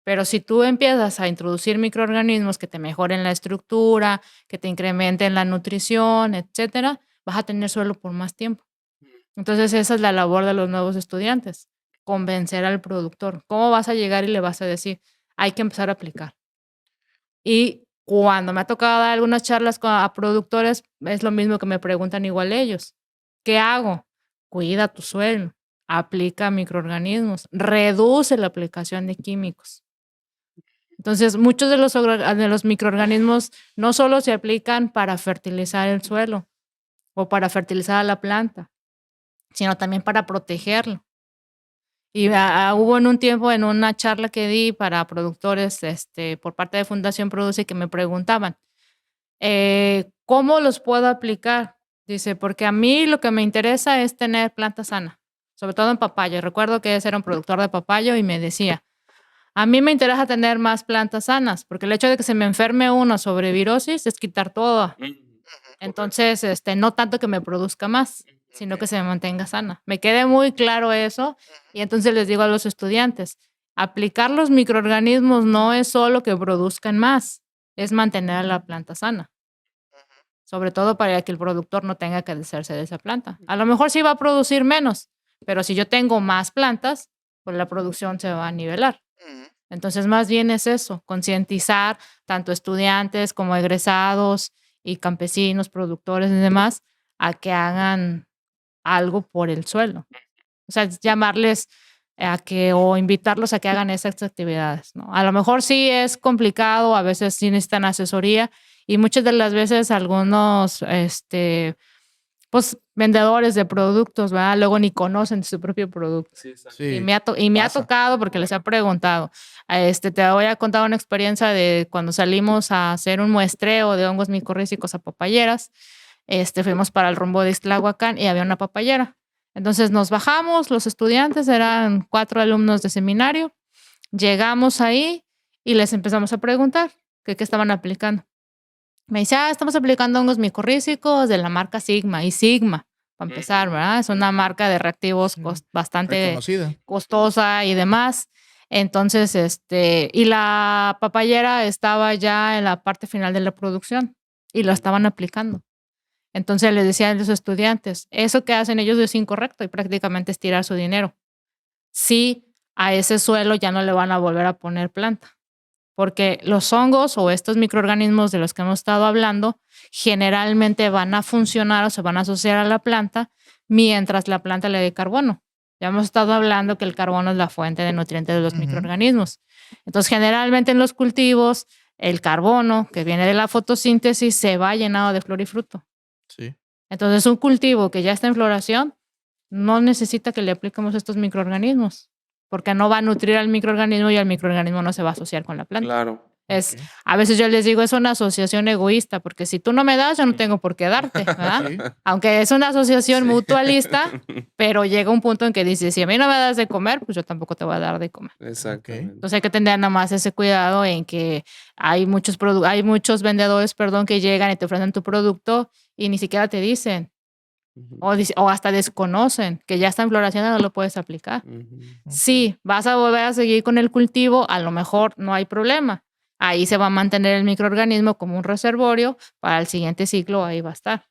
Pero si tú empiezas a introducir microorganismos que te mejoren la estructura, que te incrementen la nutrición, etcétera, vas a tener suelo por más tiempo. Entonces, esa es la labor de los nuevos estudiantes, convencer al productor. ¿Cómo vas a llegar y le vas a decir, hay que empezar a aplicar? Y cuando me ha tocado dar algunas charlas a productores, es lo mismo que me preguntan igual ellos. ¿Qué hago? Cuida tu suelo, aplica microorganismos, reduce la aplicación de químicos. Entonces, muchos de los microorganismos no solo se aplican para fertilizar el suelo o para fertilizar a la planta, sino también para protegerlo. Y hubo en un tiempo, en una charla que di para productores por parte de Fundación Produce, que me preguntaban, ¿cómo los puedo aplicar? Dice, porque a mí lo que me interesa es tener planta sana, sobre todo en papayo. Recuerdo que ese era un productor de papayo y me decía, a mí me interesa tener más plantas sanas, porque el hecho de que se me enferme uno sobre virosis es quitar todo. Entonces, no tanto que me produzca más, sino que se me mantenga sana. Me quede muy claro eso y entonces les digo a los estudiantes, aplicar los microorganismos no es solo que produzcan más, es mantener a la planta sana. sobre todo para que el productor no tenga que deshacerse de esa planta. A lo mejor sí va a producir menos, pero si yo tengo más plantas, pues la producción se va a nivelar. Entonces, más bien es eso, concientizar tanto estudiantes como egresados y campesinos, productores y demás, a que hagan algo por el suelo. O sea, llamarles a que o invitarlos a que hagan esas actividades, ¿no? A lo mejor sí es complicado, a veces sí necesitan asesoría y muchas de las veces algunos, pues, vendedores de productos, ¿verdad? Luego ni conocen su propio producto. Sí, exacto. Sí, Y me ha pasa. tocado porque les he preguntado. Te voy a contar una experiencia de cuando salimos a hacer un muestreo de hongos micorrízicos a papayeras. Fuimos para el rumbo de Ixtlahuacán y había una papayera. Entonces nos bajamos, los estudiantes, eran 4 alumnos de seminario. Llegamos ahí y les empezamos a preguntar que qué estaban aplicando. Me dice, estamos aplicando hongos micorrízicos de la marca Sigma. Y Sigma, para empezar, ¿verdad? Es una marca de reactivos bastante Reconocida. costosa y demás. Entonces, y la papayera estaba ya en la parte final de la producción y lo estaban aplicando. Entonces les decía a los estudiantes, eso que hacen ellos es incorrecto y prácticamente es tirar su dinero. Sí, a ese suelo ya no le van a volver a poner planta. Porque los hongos o estos microorganismos de los que hemos estado hablando generalmente van a funcionar o se van a asociar a la planta mientras la planta le dé carbono. Ya hemos estado hablando que el carbono es la fuente de nutrientes de los microorganismos. Entonces, generalmente en los cultivos, el carbono que viene de la fotosíntesis se va llenado de flor y fruto. Sí. Entonces, un cultivo que ya está en floración no necesita que le apliquemos estos microorganismos, porque no va a nutrir al microorganismo y el microorganismo no se va a asociar con la planta. Claro. A veces yo les digo, es una asociación egoísta, porque si tú no me das, yo no tengo por qué darte, ¿verdad? Sí. Aunque es una asociación mutualista, pero llega un punto en que dice, si a mí no me das de comer, pues yo tampoco te voy a dar de comer. Exactamente. Entonces hay que tener nada más ese cuidado en que hay muchos vendedores, que llegan y te ofrecen tu producto y ni siquiera te dicen, o hasta desconocen que ya está en floración y no lo puedes aplicar. Sí, vas a volver a seguir con el cultivo, a lo mejor no hay problema. Ahí se va a mantener el microorganismo como un reservorio, para el siguiente ciclo ahí va a estar.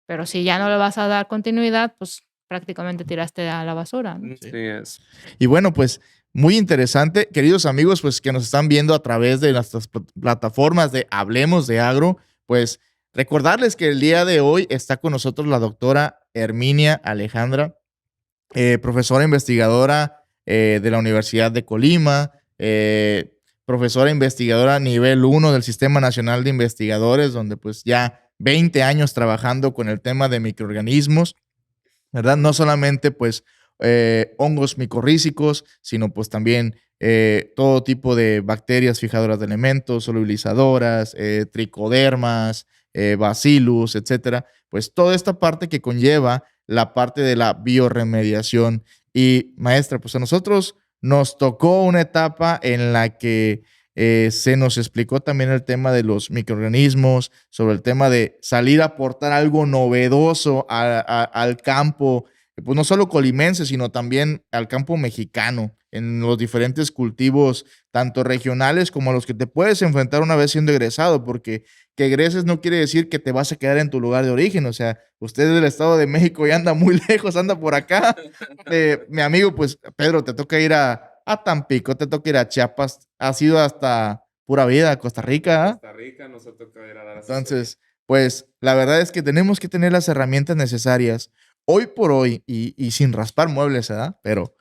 Pero si ya no le vas a dar continuidad, pues prácticamente tiraste a la basura, ¿no? Sí es. Y bueno, pues muy interesante, queridos amigos, pues que nos están viendo a través de nuestras plataformas de Hablemos de Agro, pues recordarles que el día de hoy está con nosotros la doctora Herminia Alejandra, profesora investigadora de la Universidad de Colima, profesora investigadora nivel 1 del Sistema Nacional de Investigadores, donde pues ya 20 años trabajando con el tema de microorganismos, ¿verdad? No solamente pues hongos micorrízicos, sino pues también todo tipo de bacterias fijadoras de elementos, solubilizadoras, tricodermas, bacillus, etcétera. Pues toda esta parte que conlleva la parte de la bioremediación. Y maestra, pues a nosotros nos tocó una etapa en la que se nos explicó también el tema de los microorganismos, sobre el tema de salir a aportar algo novedoso al campo, pues no solo colimense, sino también al campo mexicano, en los diferentes cultivos, tanto regionales como los que te puedes enfrentar una vez siendo egresado, porque que egreses no quiere decir que te vas a quedar en tu lugar de origen. O sea, usted es del Estado de México y anda muy lejos, anda por acá. Mi amigo, pues, Pedro, te toca ir a Tampico, te toca ir a Chiapas, has ido hasta pura vida, a Costa Rica. Costa Rica nos ha tocado ir a dar Entonces, pues, la verdad es que tenemos que tener las herramientas necesarias hoy por hoy y sin raspar muebles, ¿verdad? Pero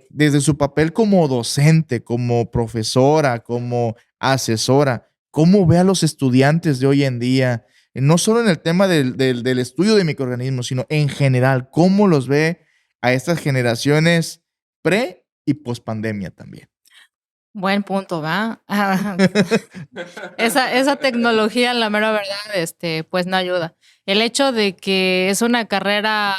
desde su papel como docente, como profesora, como asesora, ¿cómo ve a los estudiantes de hoy en día? No solo en el tema del estudio de microorganismos, sino en general, ¿cómo los ve a estas generaciones pre y post pandemia también? Buen punto, ¿va? Esa tecnología, la mera verdad, pues no ayuda. El hecho de que es una carrera,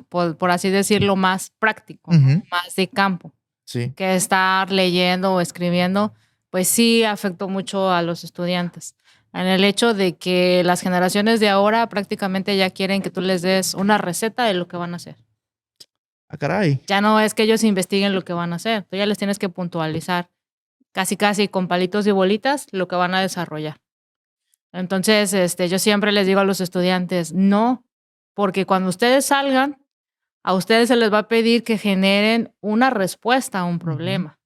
por así decirlo, más práctico, ¿no? Más de campo, sí, que estar leyendo o escribiendo, pues sí afectó mucho a los estudiantes. En el hecho de que las generaciones de ahora prácticamente ya quieren que tú les des una receta de lo que van a hacer. Ah, caray. Ya no es que ellos investiguen lo que van a hacer, tú ya les tienes que puntualizar casi con palitos y bolitas lo que van a desarrollar. Entonces, yo siempre les digo a los estudiantes, no, porque cuando ustedes salgan, a ustedes se les va a pedir que generen una respuesta a un problema.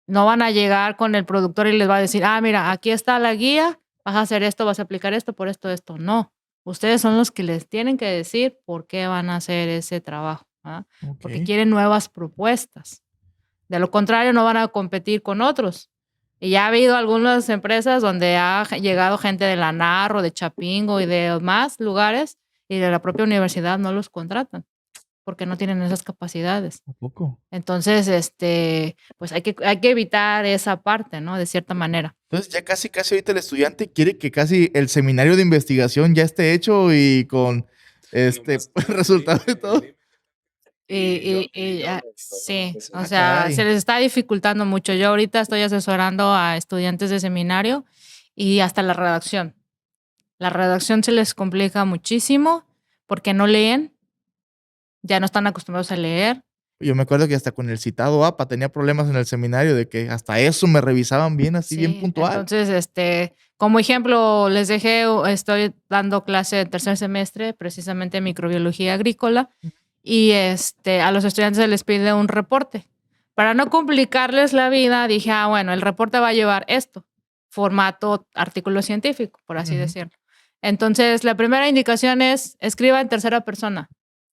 No van a llegar con el productor y les va a decir, mira, aquí está la guía, vas a hacer esto, vas a aplicar esto, por esto, esto. No, ustedes son los que les tienen que decir por qué van a hacer ese trabajo, porque Ok. quieren nuevas propuestas. De lo contrario, no van a competir con otros. Y ya ha habido algunas empresas donde ha llegado gente de la Narro, de Chapingo y de más lugares, y de la propia universidad no los contratan porque no tienen esas capacidades. ¿A poco? Entonces, pues hay que evitar esa parte, ¿no? De cierta manera. Entonces, ya casi, casi ahorita el estudiante quiere que casi el seminario de investigación ya esté hecho y con, resultado y todo. Sí, o sea, caray. se les está dificultando mucho. Yo ahorita estoy asesorando a estudiantes de seminario y hasta la redacción. La redacción se les complica muchísimo porque no leen, ya no están acostumbrados a leer. Yo me acuerdo que hasta con el citado APA tenía problemas en el seminario de que hasta eso me revisaban bien, así bien Sí, puntual. entonces, como ejemplo, les dejé, estoy dando clase en tercer semestre, precisamente microbiología agrícola, y a los estudiantes se les pide un reporte. Para no complicarles la vida, dije, bueno, el reporte va a llevar esto, formato artículo científico, por así decirlo. Entonces, la primera indicación es, escriba en tercera persona.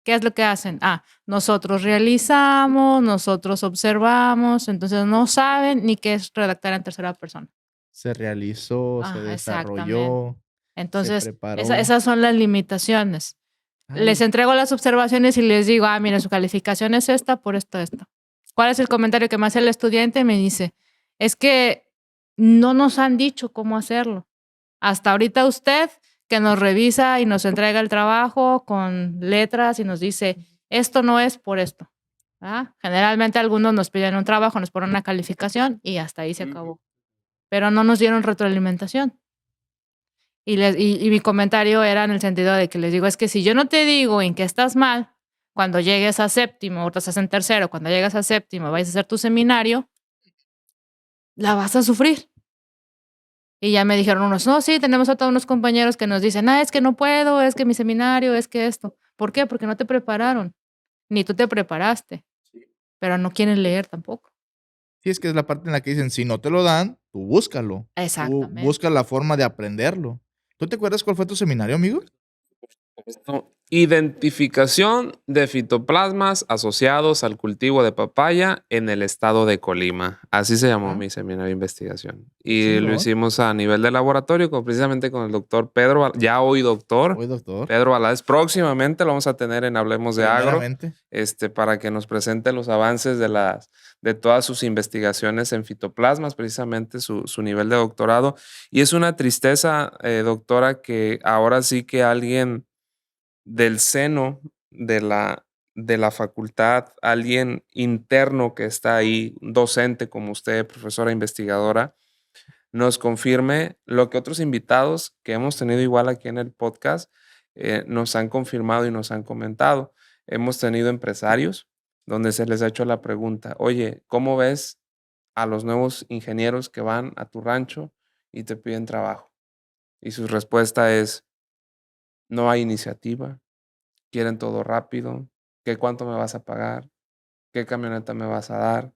¿Qué es lo que hacen? Nosotros realizamos, nosotros observamos, entonces no saben ni qué es redactar en tercera persona. Se realizó, se Exactamente. desarrolló, se Entonces, preparó. esas son las limitaciones. Les Ay, entrego las observaciones y les digo, mira, su calificación es esta por esto, esto. ¿Cuál es el comentario que me hace el estudiante? Me dice, es que no nos han dicho cómo hacerlo. Hasta ahorita usted que nos revisa y nos entrega el trabajo con letras y nos dice, esto no es por esto. Generalmente algunos nos piden un trabajo, nos ponen una calificación y hasta ahí se acabó. Pero no nos dieron retroalimentación. Y mi comentario era en el sentido de que les digo, es que si yo no te digo en qué estás mal, cuando llegues a séptimo, ahorita estás en tercero, cuando llegas a séptimo, vais a hacer tu seminario, la vas a sufrir. Y ya me dijeron unos, no, sí, tenemos a todos unos compañeros que nos dicen, es que no puedo, es que mi seminario, es que esto. ¿Por qué? Porque no te prepararon, ni tú te preparaste, pero no quieren leer tampoco. sí, es que es la parte en la que dicen, si no te lo dan, tú búscalo. Tú Exactamente. busca la forma de aprenderlo. ¿Tú te acuerdas cuál fue tu seminario, amigo? Identificación de fitoplasmas asociados al cultivo de papaya en el estado de Colima. Así se llamó mi seminario de investigación. Y lo Chingón. hicimos a nivel de laboratorio, precisamente con el doctor Pedro, ya hoy doctor, Hoy, doctor. Pedro Valadez. Próximamente lo vamos a tener en Hablemos de Agro, Primeramente. para que nos presente los avances de todas sus investigaciones en fitoplasmas, precisamente su nivel de doctorado. Y es una tristeza, doctora, que ahora sí que alguien del seno de la facultad, alguien interno que está ahí, un docente como usted, profesora investigadora, nos confirme lo que otros invitados que hemos tenido igual aquí en el podcast nos han confirmado y nos han comentado. Hemos tenido empresarios donde se les ha hecho la pregunta, oye, ¿cómo ves a los nuevos ingenieros que van a tu rancho y te piden trabajo? Y su respuesta es, no hay iniciativa, quieren todo rápido, ¿qué cuánto me vas a pagar? ¿Qué camioneta me vas a dar?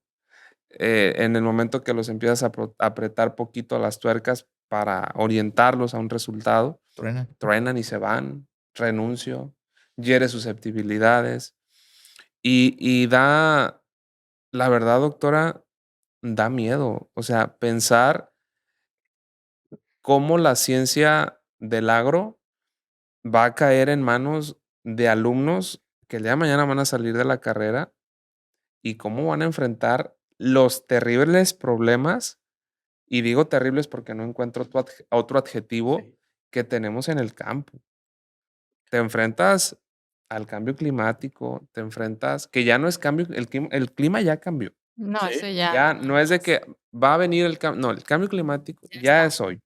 En el momento que los empiezas a apretar poquito las tuercas para orientarlos a un resultado, Truena. truenan y se van, renuncio, hiere susceptibilidades y da, la verdad, doctora, da miedo. O sea, pensar cómo la ciencia del agro va a caer en manos de alumnos que el día de mañana van a salir de la carrera y cómo van a enfrentar los terribles problemas, y digo terribles porque no encuentro otro adjetivo que tenemos en el campo. Te enfrentas al cambio climático, te enfrentas, que ya no es cambio, el clima ya cambió. No, eso Ya no es de que va a venir el cambio, no, el cambio climático ya es hoy.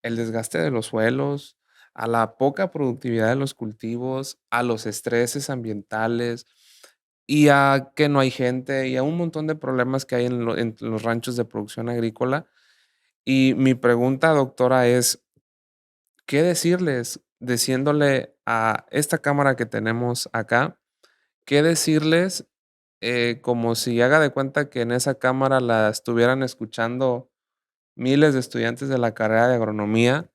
El desgaste de los suelos, a la poca productividad de los cultivos, a los estreses ambientales y a que no hay gente y a un montón de problemas que hay en los ranchos de producción agrícola. Y mi pregunta, doctora, es, ¿qué decirles? Diciéndole a esta cámara que tenemos acá, ¿qué decirles? Como si haga de cuenta que en esa cámara la estuvieran escuchando miles de estudiantes de la carrera de agronomía.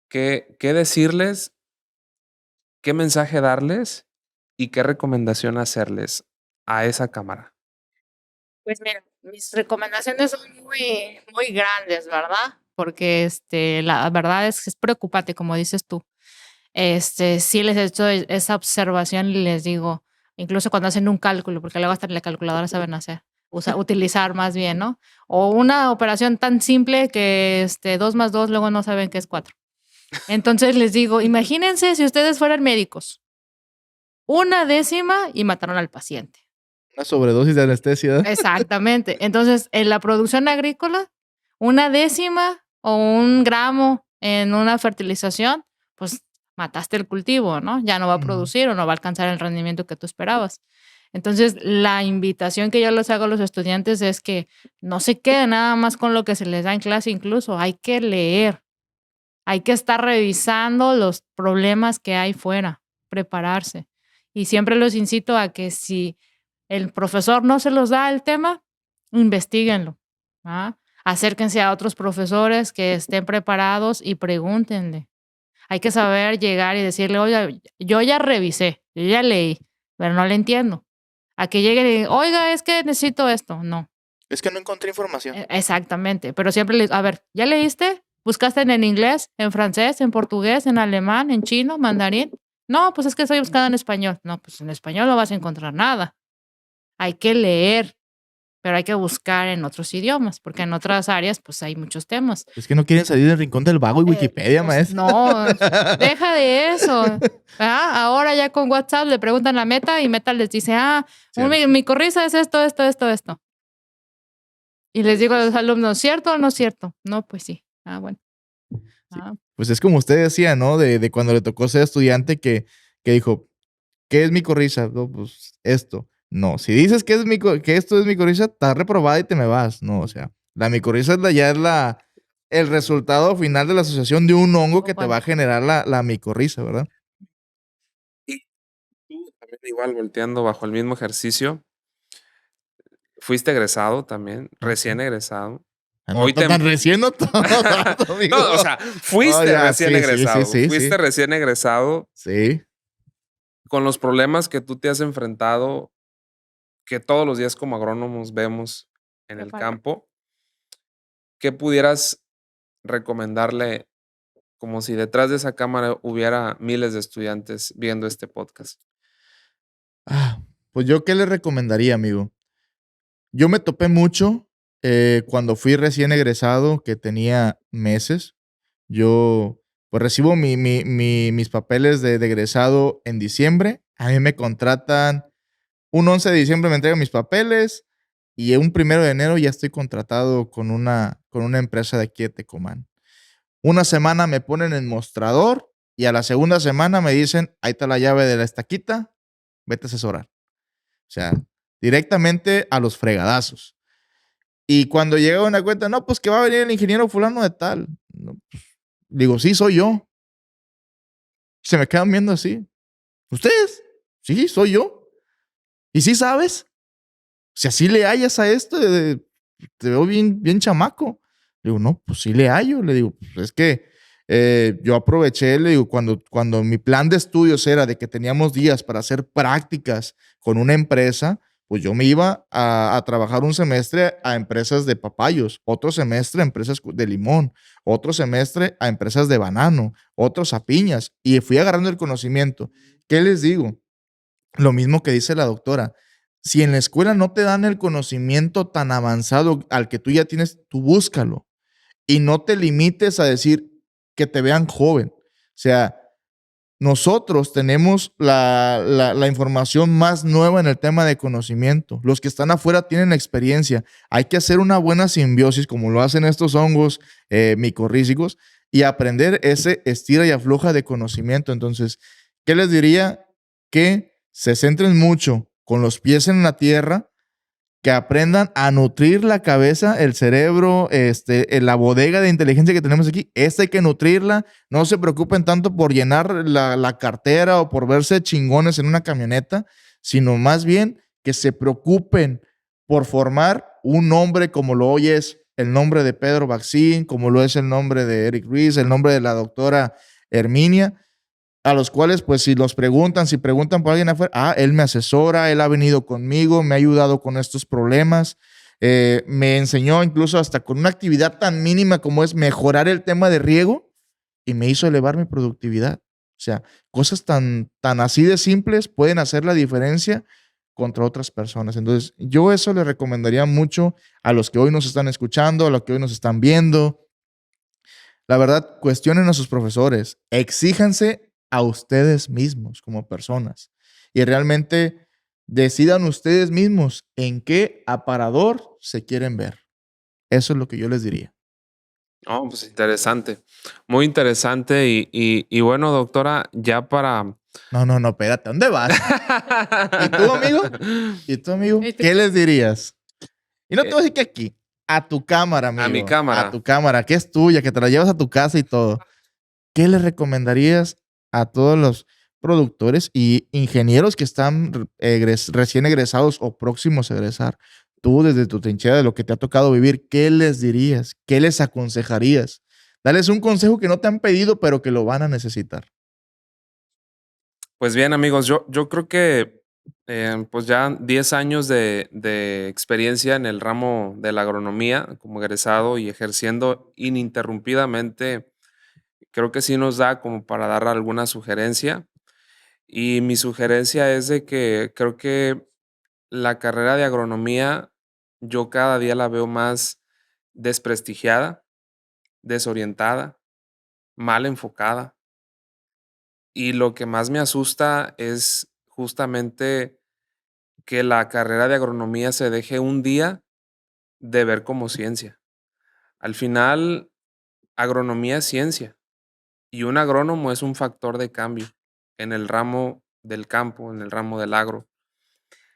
¿Qué decirles? ¿Qué mensaje darles? ¿Y qué recomendación hacerles a esa cámara? Pues mira, mis recomendaciones son muy grandes, ¿verdad? Porque la verdad es que es preocupante, como dices tú. Sí les he hecho esa observación y les digo, incluso cuando hacen un cálculo, porque luego hasta en la calculadora saben hacer, utilizar más bien, ¿no? O una operación tan simple que 2 más 2 luego no saben qué es 4. Entonces les digo, imagínense si ustedes fueran médicos, una décima y mataron al paciente. Una sobredosis de anestesia. Exactamente. Entonces, en la producción agrícola, una décima o 1 gramo en una fertilización, pues mataste el cultivo, ¿no? Ya no va a producir o no va a alcanzar el rendimiento que tú esperabas. Entonces, la invitación que yo les hago a los estudiantes es que no se queden nada más con lo que se les da en clase, incluso hay que leer, hay que estar revisando los problemas que hay fuera, prepararse. Y siempre los incito a que si el profesor no se los da el tema, investíguenlo, ¿ah? Acérquense a otros profesores que estén preparados y pregúntenle. Hay que saber llegar y decirle, oiga, yo ya revisé, yo ya leí, pero no le entiendo. A que lleguen y digan, oiga, es que necesito esto. No, Es que no encontré información. exactamente. Pero siempre les, a ver, ¿ya leíste? ¿Buscaste en inglés, en francés, en portugués, en alemán, en chino, mandarín? No, pues es que estoy buscando en español. No, pues en español no vas a encontrar nada. Hay que leer, pero hay que buscar en otros idiomas, porque en otras áreas, pues hay muchos temas. Es que no quieren salir del rincón del vago y Wikipedia, Pues, maestro. no, deja de eso. Ahora ya con WhatsApp le preguntan a Meta y Meta les dice, mi corrisa es esto, esto, esto, esto. Y les digo a los alumnos, ¿cierto o no cierto? No, pues sí. Bueno. Pues es como usted decía, ¿no? De cuando le tocó ser estudiante que dijo, ¿qué es micorriza? No, pues esto. No, si dices que esto es micorriza, estás reprobada y te me vas. No, o sea, la micorriza ya es el resultado final de la asociación de un hongo que te va a generar la micorriza, ¿verdad? Y tú también igual volteando bajo el mismo ejercicio, fuiste egresado también, recién egresado. No tan recién, no tanto, amigo. No, o sea, fuiste recién egresado. Fuiste recién egresado. Sí. Con los problemas que tú te has enfrentado, que todos los días como agrónomos vemos en el campo, ¿qué pudieras recomendarle como si detrás de esa cámara hubiera miles de estudiantes viendo este podcast? Pues yo, ¿qué le recomendaría, amigo? Yo me topé mucho cuando fui recién egresado, que tenía meses. Yo, pues recibo mis papeles de egresado en diciembre. A mí me contratan, un 11 de diciembre me entregan mis papeles y un 1 de enero ya estoy contratado con una empresa de aquí de Tecomán. Una semana me ponen en mostrador y a la segunda semana me dicen, ahí está la llave de la estaquita, vete a asesorar. O sea, directamente a los fregadazos. Y cuando llega una cuenta, no, pues que va a venir el ingeniero fulano de tal. No, pues, digo, sí, soy yo. Se me quedan viendo así. ¿Ustedes? Sí, soy yo. ¿Y sí sabes? Si así le hallas a esto, te veo bien chamaco. Le digo, no, pues sí le hallo. Le digo, pues es que yo aproveché, le digo, cuando mi plan de estudios era de que teníamos días para hacer prácticas con una empresa, pues yo me iba a trabajar un semestre a empresas de papayos, otro semestre a empresas de limón, otro semestre a empresas de banano, otros a piñas, y fui agarrando el conocimiento. ¿Qué les digo? Lo mismo que dice la doctora. Si en la escuela no te dan el conocimiento tan avanzado al que tú ya tienes, tú búscalo. Y no te limites a decir que te vean joven. O sea, nosotros tenemos la información más nueva en el tema de conocimiento. Los que están afuera tienen experiencia. Hay que hacer una buena simbiosis, como lo hacen estos hongos micorrízicos, y aprender ese estira y afloja de conocimiento. Entonces, ¿qué les diría? Que se centren mucho con los pies en la tierra que aprendan a nutrir la cabeza, el cerebro, la bodega de inteligencia que tenemos aquí. Hay que nutrirla. No se preocupen tanto por llenar la cartera o por verse chingones en una camioneta, sino más bien que se preocupen por formar un nombre como lo hoy es el nombre de Pedro Vaccín, como lo es el nombre de Eric Ruiz, el nombre de la doctora Herminia, a los cuales, pues, si preguntan por alguien afuera, él me asesora, él ha venido conmigo, me ha ayudado con estos problemas, me enseñó incluso hasta con una actividad tan mínima como es mejorar el tema de riego y me hizo elevar mi productividad. O sea, cosas tan así de simples pueden hacer la diferencia contra otras personas. Entonces, yo eso le recomendaría mucho a los que hoy nos están escuchando, a los que hoy nos están viendo. La verdad, cuestionen a sus profesores, exíjanse a ustedes mismos como personas y realmente decidan ustedes mismos en qué aparador se quieren ver. Eso es lo que yo les diría. Oh, pues interesante, muy interesante y bueno, doctora, ya para... No, espérate, ¿dónde vas? ¿Y tú, amigo? ¿Y tú, amigo? ¿Qué les dirías? Y no te voy a decir que aquí, a tu cámara, amigo. A mi cámara. A tu cámara, que es tuya, que te la llevas a tu casa y todo. ¿Qué le recomendarías a todos los productores y ingenieros que están recién egresados o próximos a egresar? Tú, desde tu trinchera de lo que te ha tocado vivir, ¿qué les dirías? ¿Qué les aconsejarías? Dales un consejo que no te han pedido, pero que lo van a necesitar. Pues bien, amigos, yo creo que pues ya 10 años de experiencia en el ramo de la agronomía como egresado y ejerciendo ininterrumpidamente, creo que sí nos da como para dar alguna sugerencia. Y mi sugerencia es de que creo que la carrera de agronomía yo cada día la veo más desprestigiada, desorientada, mal enfocada. Y lo que más me asusta es justamente que la carrera de agronomía se deje un día de ver como ciencia. Al final, agronomía es ciencia y un agrónomo es un factor de cambio en el ramo del campo, en el ramo del agro.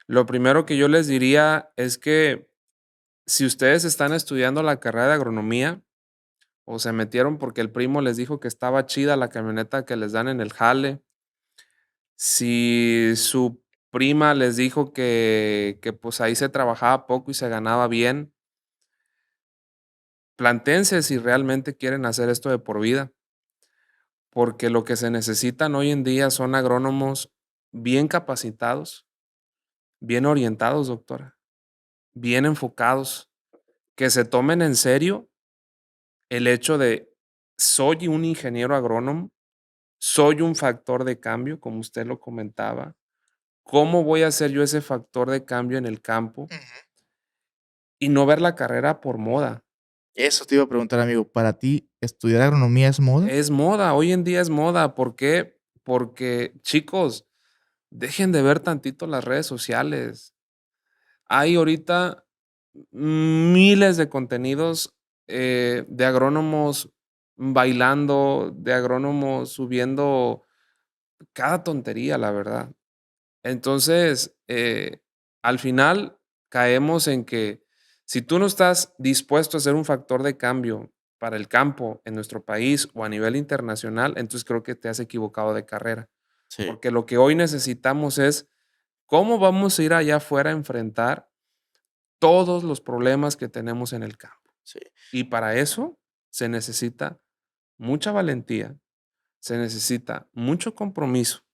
Lo primero que yo les diría es que si ustedes están estudiando la carrera de agronomía o se metieron porque el primo les dijo que estaba chida la camioneta que les dan en el jale, si su prima les dijo que pues ahí se trabajaba poco y se ganaba bien, plantéense si realmente quieren hacer esto de por vida, porque lo que se necesitan hoy en día son agrónomos bien capacitados, bien orientados, doctora, bien enfocados, que se tomen en serio el hecho de soy un ingeniero agrónomo, soy un factor de cambio, como usted lo comentaba. ¿Cómo voy a ser yo ese factor de cambio en el campo? Y no ver la carrera por moda. Eso te iba a preguntar, amigo. ¿Para ti estudiar agronomía es moda? Es moda, hoy en día es moda. ¿Por qué? Porque, chicos, dejen de ver tantito las redes sociales. Hay ahorita miles de contenidos de agrónomos bailando, de agrónomos subiendo cada tontería, la verdad. Entonces, al final caemos en que si tú no estás dispuesto a ser un factor de cambio para el campo en nuestro país o a nivel internacional, entonces creo que te has equivocado de carrera. Sí. Porque lo que hoy necesitamos es cómo vamos a ir allá afuera a enfrentar todos los problemas que tenemos en el campo. Sí. Y para eso se necesita mucha valentía, se necesita mucho compromiso,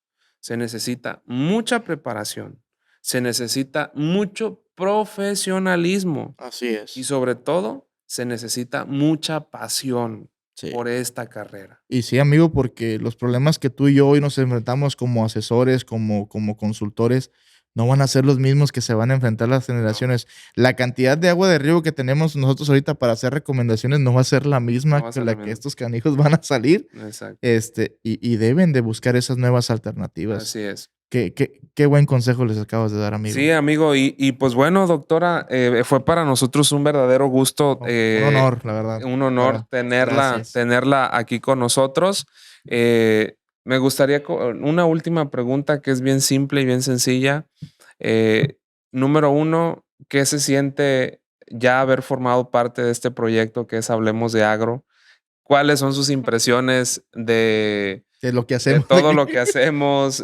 se necesita mucha preparación, se necesita mucho profesionalismo Así es. y sobre todo se necesita mucha pasión Sí. por esta carrera. Y sí, amigo, porque los problemas que tú y yo hoy nos enfrentamos como asesores, como consultores, no van a ser los mismos que se van a enfrentar las generaciones. La cantidad de agua de río que tenemos nosotros ahorita para hacer recomendaciones no va a ser la misma No va a que ser la la que misma. estos canijos van a salir. Exacto. Y deben de buscar esas nuevas alternativas. Así es. Qué buen consejo les acabas de dar, amigo. Sí, amigo. Y pues bueno, doctora, fue para nosotros un verdadero gusto. Un honor, la verdad. Un honor tenerla aquí con nosotros. Me gustaría una última pregunta que es bien simple y bien sencilla. Número 1, ¿Qué se siente ya haber formado parte de este proyecto que es Hablemos de Agro? ¿Cuáles son sus impresiones De lo que de hacemos todo aquí. lo que hacemos,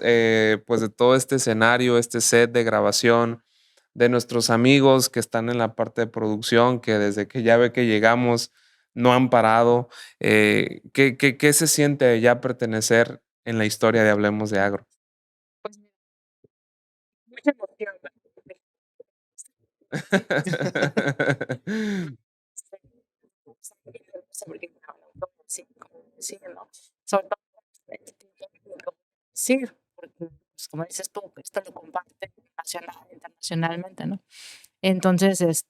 pues de todo este escenario, este set de grabación, de nuestros amigos que están en la parte de producción, que desde que ya ve que llegamos no han parado? ¿Qué se siente ya pertenecer en la historia de Hablemos de Agro? Pues mira, mucha emoción. Porque sí, como decir, ¿no? Sobre todo este tipo de decir, porque pues, como dices tú, esto lo comparte nacional, internacionalmente, ¿no? Entonces,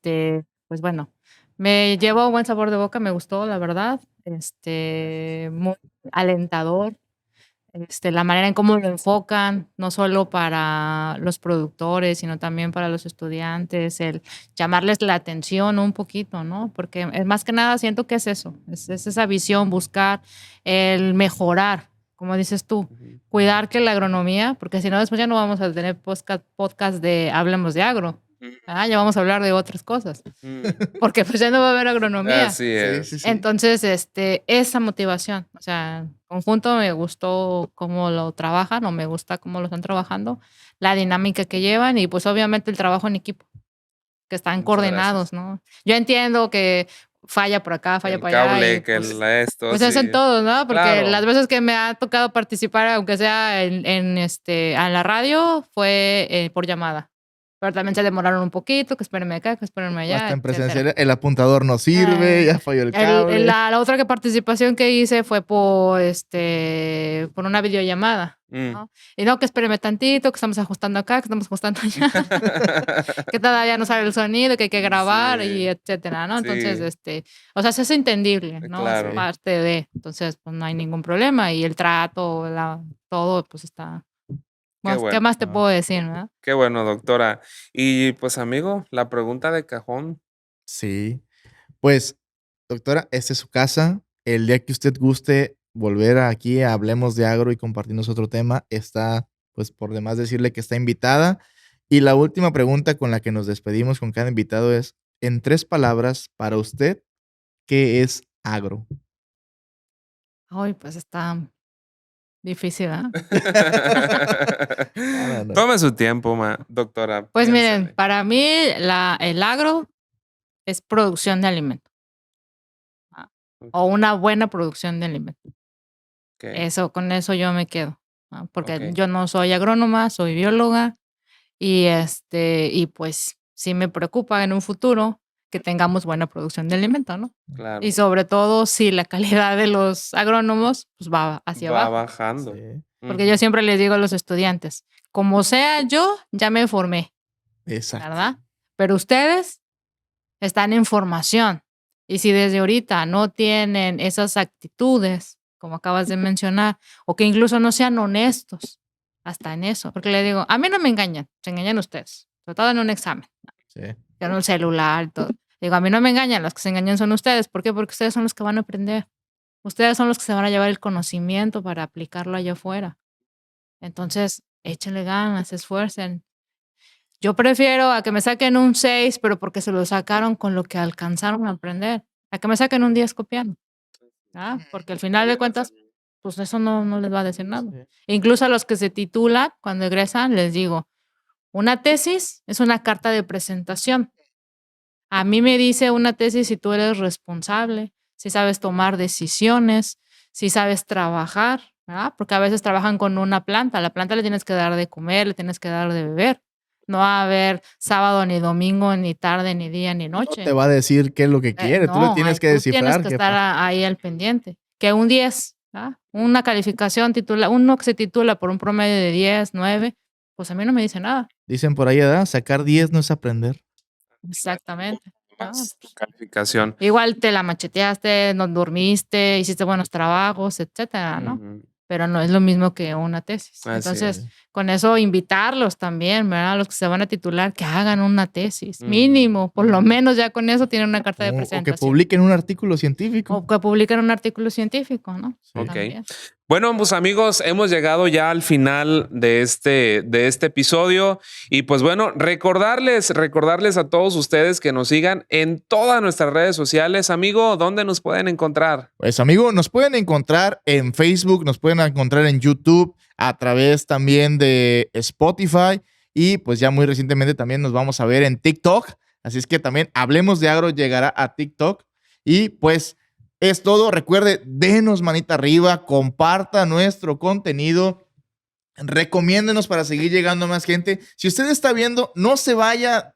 pues bueno, me llevó buen sabor de boca, me gustó, la verdad, muy alentador, la manera en cómo lo enfocan, no solo para los productores, sino también para los estudiantes, el llamarles la atención un poquito, ¿no? Porque más que nada siento que es eso, es esa visión, buscar el mejorar, como dices tú, Ujú. cuidar que la agronomía, porque si no después ya no vamos a tener podcast de Hablemos de Agro, ya vamos a hablar de otras cosas, porque pues ya no va a haber agronomía. Así Sí, es. sí, sí. Entonces, esa motivación, o sea, conjunto me gustó cómo lo trabajan o me gusta cómo lo están trabajando, la dinámica que llevan y pues obviamente el trabajo en equipo, que están Muchas coordinados, gracias. ¿no? Yo entiendo que falla por acá, falla El por allá y cable, que pues, esto, pues eso sí. en todo, ¿no? Porque las Claro. veces que me ha tocado participar, aunque sea en la radio, fue por llamada. Pero también se demoraron un poquito, que espérenme acá, que espérenme allá, Hasta en etcétera. presencial el apuntador no sirve, ya falló el cable. La otra participación que hice fue por una videollamada, ¿no? Y no, que espéreme tantito, que estamos ajustando acá, que estamos ajustando allá, que todavía no sale el sonido, que hay que grabar y Sí, etcétera, ¿no? Entonces, sí, o sea, es entendible, ¿no? Es Sí. claro. parte de, entonces, pues no hay ningún problema y el trato, todo, pues está, Qué ¿qué bueno, más te Ah, puedo decir, verdad? qué bueno, doctora. Y pues, amigo, la pregunta de cajón. sí. Pues, doctora, esta es su casa. El día que usted guste volver aquí a Hablemos de Agro y compartirnos otro tema, está, pues, por demás decirle que está invitada. Y la última pregunta con la que nos despedimos con cada invitado es, en 3 palabras, para usted, ¿qué es agro? Ay, pues está difícil, ¿verdad? No, no, no. Tome su tiempo, doctora, Pues miren, piénsele. para mí el agro es producción de alimento, ¿ah? O una buena producción de alimento. Okey, Con eso yo me quedo, ¿ah? Porque okey, yo no soy agrónoma, soy bióloga y pues sí me preocupa en un futuro que tengamos buena producción de alimento, ¿no? Y claro. sobre todo si la calidad de los agrónomos pues va hacia Va abajo, bajando. Sí, porque yo Ujú, siempre les digo a los estudiantes, como sea yo, ya me formé, exacto. ¿verdad? Pero ustedes están en formación. Y si desde ahorita no tienen esas actitudes, como acabas de mencionar, o que incluso no sean honestos hasta en eso, porque le digo, a mí no me engañan, se engañan ustedes, sobre todo en un examen, Sí. en el celular, y todo. Digo, a mí no me engañan, los que se engañan son ustedes. ¿Por qué? Porque ustedes son los que van a aprender. Ustedes son los que se van a llevar el conocimiento para aplicarlo allá afuera. Entonces, échenle ganas, esfuercen. Yo prefiero a que me saquen un 6 pero porque se lo sacaron con lo que alcanzaron a aprender, a que me saquen un 10 copiando, ¿ah? Porque al final de cuentas, pues eso no les va a decir nada. Sí. Incluso a los que se titulan, cuando egresan, les digo, una tesis es una carta de presentación. A mí me dice una tesis si tú eres responsable, si sabes tomar decisiones, si sabes trabajar, ¿verdad? Porque a veces trabajan con una planta, a la planta le tienes que dar de comer, le tienes que dar de beber. No va a haber sábado, ni domingo, ni tarde, ni día, ni No te noche. va a decir qué es lo que quiere, tú le No, tienes que tú tienes descifrar, que estar jefa. ahí al pendiente. Que un 10, ¿verdad? Una calificación uno que se titula por un promedio de 10, 9, pues a mí no me dice nada. Dicen por ahí, ¿verdad? Sacar 10 no es aprender. Exactamente. ¿No? más tu calificación. Igual te la macheteaste, no dormiste, hiciste buenos trabajos, etcétera, ¿no? Ujú, Pero no es lo mismo que una tesis. así Entonces, Sí. con eso invitarlos también, ¿verdad? Los que se van a titular, que hagan una tesis, Ujú, mínimo, por lo menos ya con eso tienen una carta de O que presentación. publiquen un artículo científico. O que publiquen un artículo científico, ¿no? Sí. okey. También. Bueno, pues amigos, hemos llegado ya al final de este episodio y pues bueno, recordarles a todos ustedes que nos sigan en todas nuestras redes sociales. Amigo, ¿dónde nos pueden encontrar? Pues amigo, nos pueden encontrar en Facebook, nos pueden encontrar en YouTube, a través también de Spotify y pues ya muy recientemente también nos vamos a ver en TikTok. Así es que también Hablemos de Agro llegará a TikTok y pues es todo. Recuerde, denos manita arriba, comparta nuestro contenido, recomiéndenos para seguir llegando a más gente. Si usted está viendo, no se vaya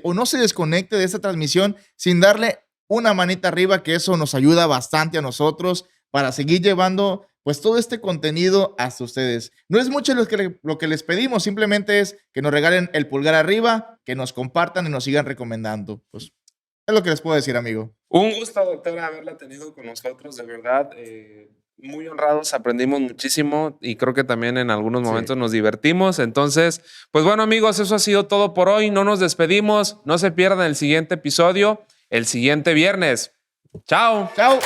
o no se desconecte de esta transmisión sin darle una manita arriba, que eso nos ayuda bastante a nosotros para seguir llevando pues todo este contenido hasta ustedes. No es mucho lo que les pedimos, simplemente es que nos regalen el pulgar arriba, que nos compartan y nos sigan recomendando. Pues es lo que les puedo decir, amigo. Un gusto, doctora, haberla tenido con nosotros, de verdad. Muy honrados, aprendimos muchísimo y creo que también en algunos momentos nos divertimos. Entonces, pues bueno, amigos, eso ha sido todo por hoy. No nos despedimos. No se pierdan el siguiente episodio el siguiente viernes. Chao. Chao.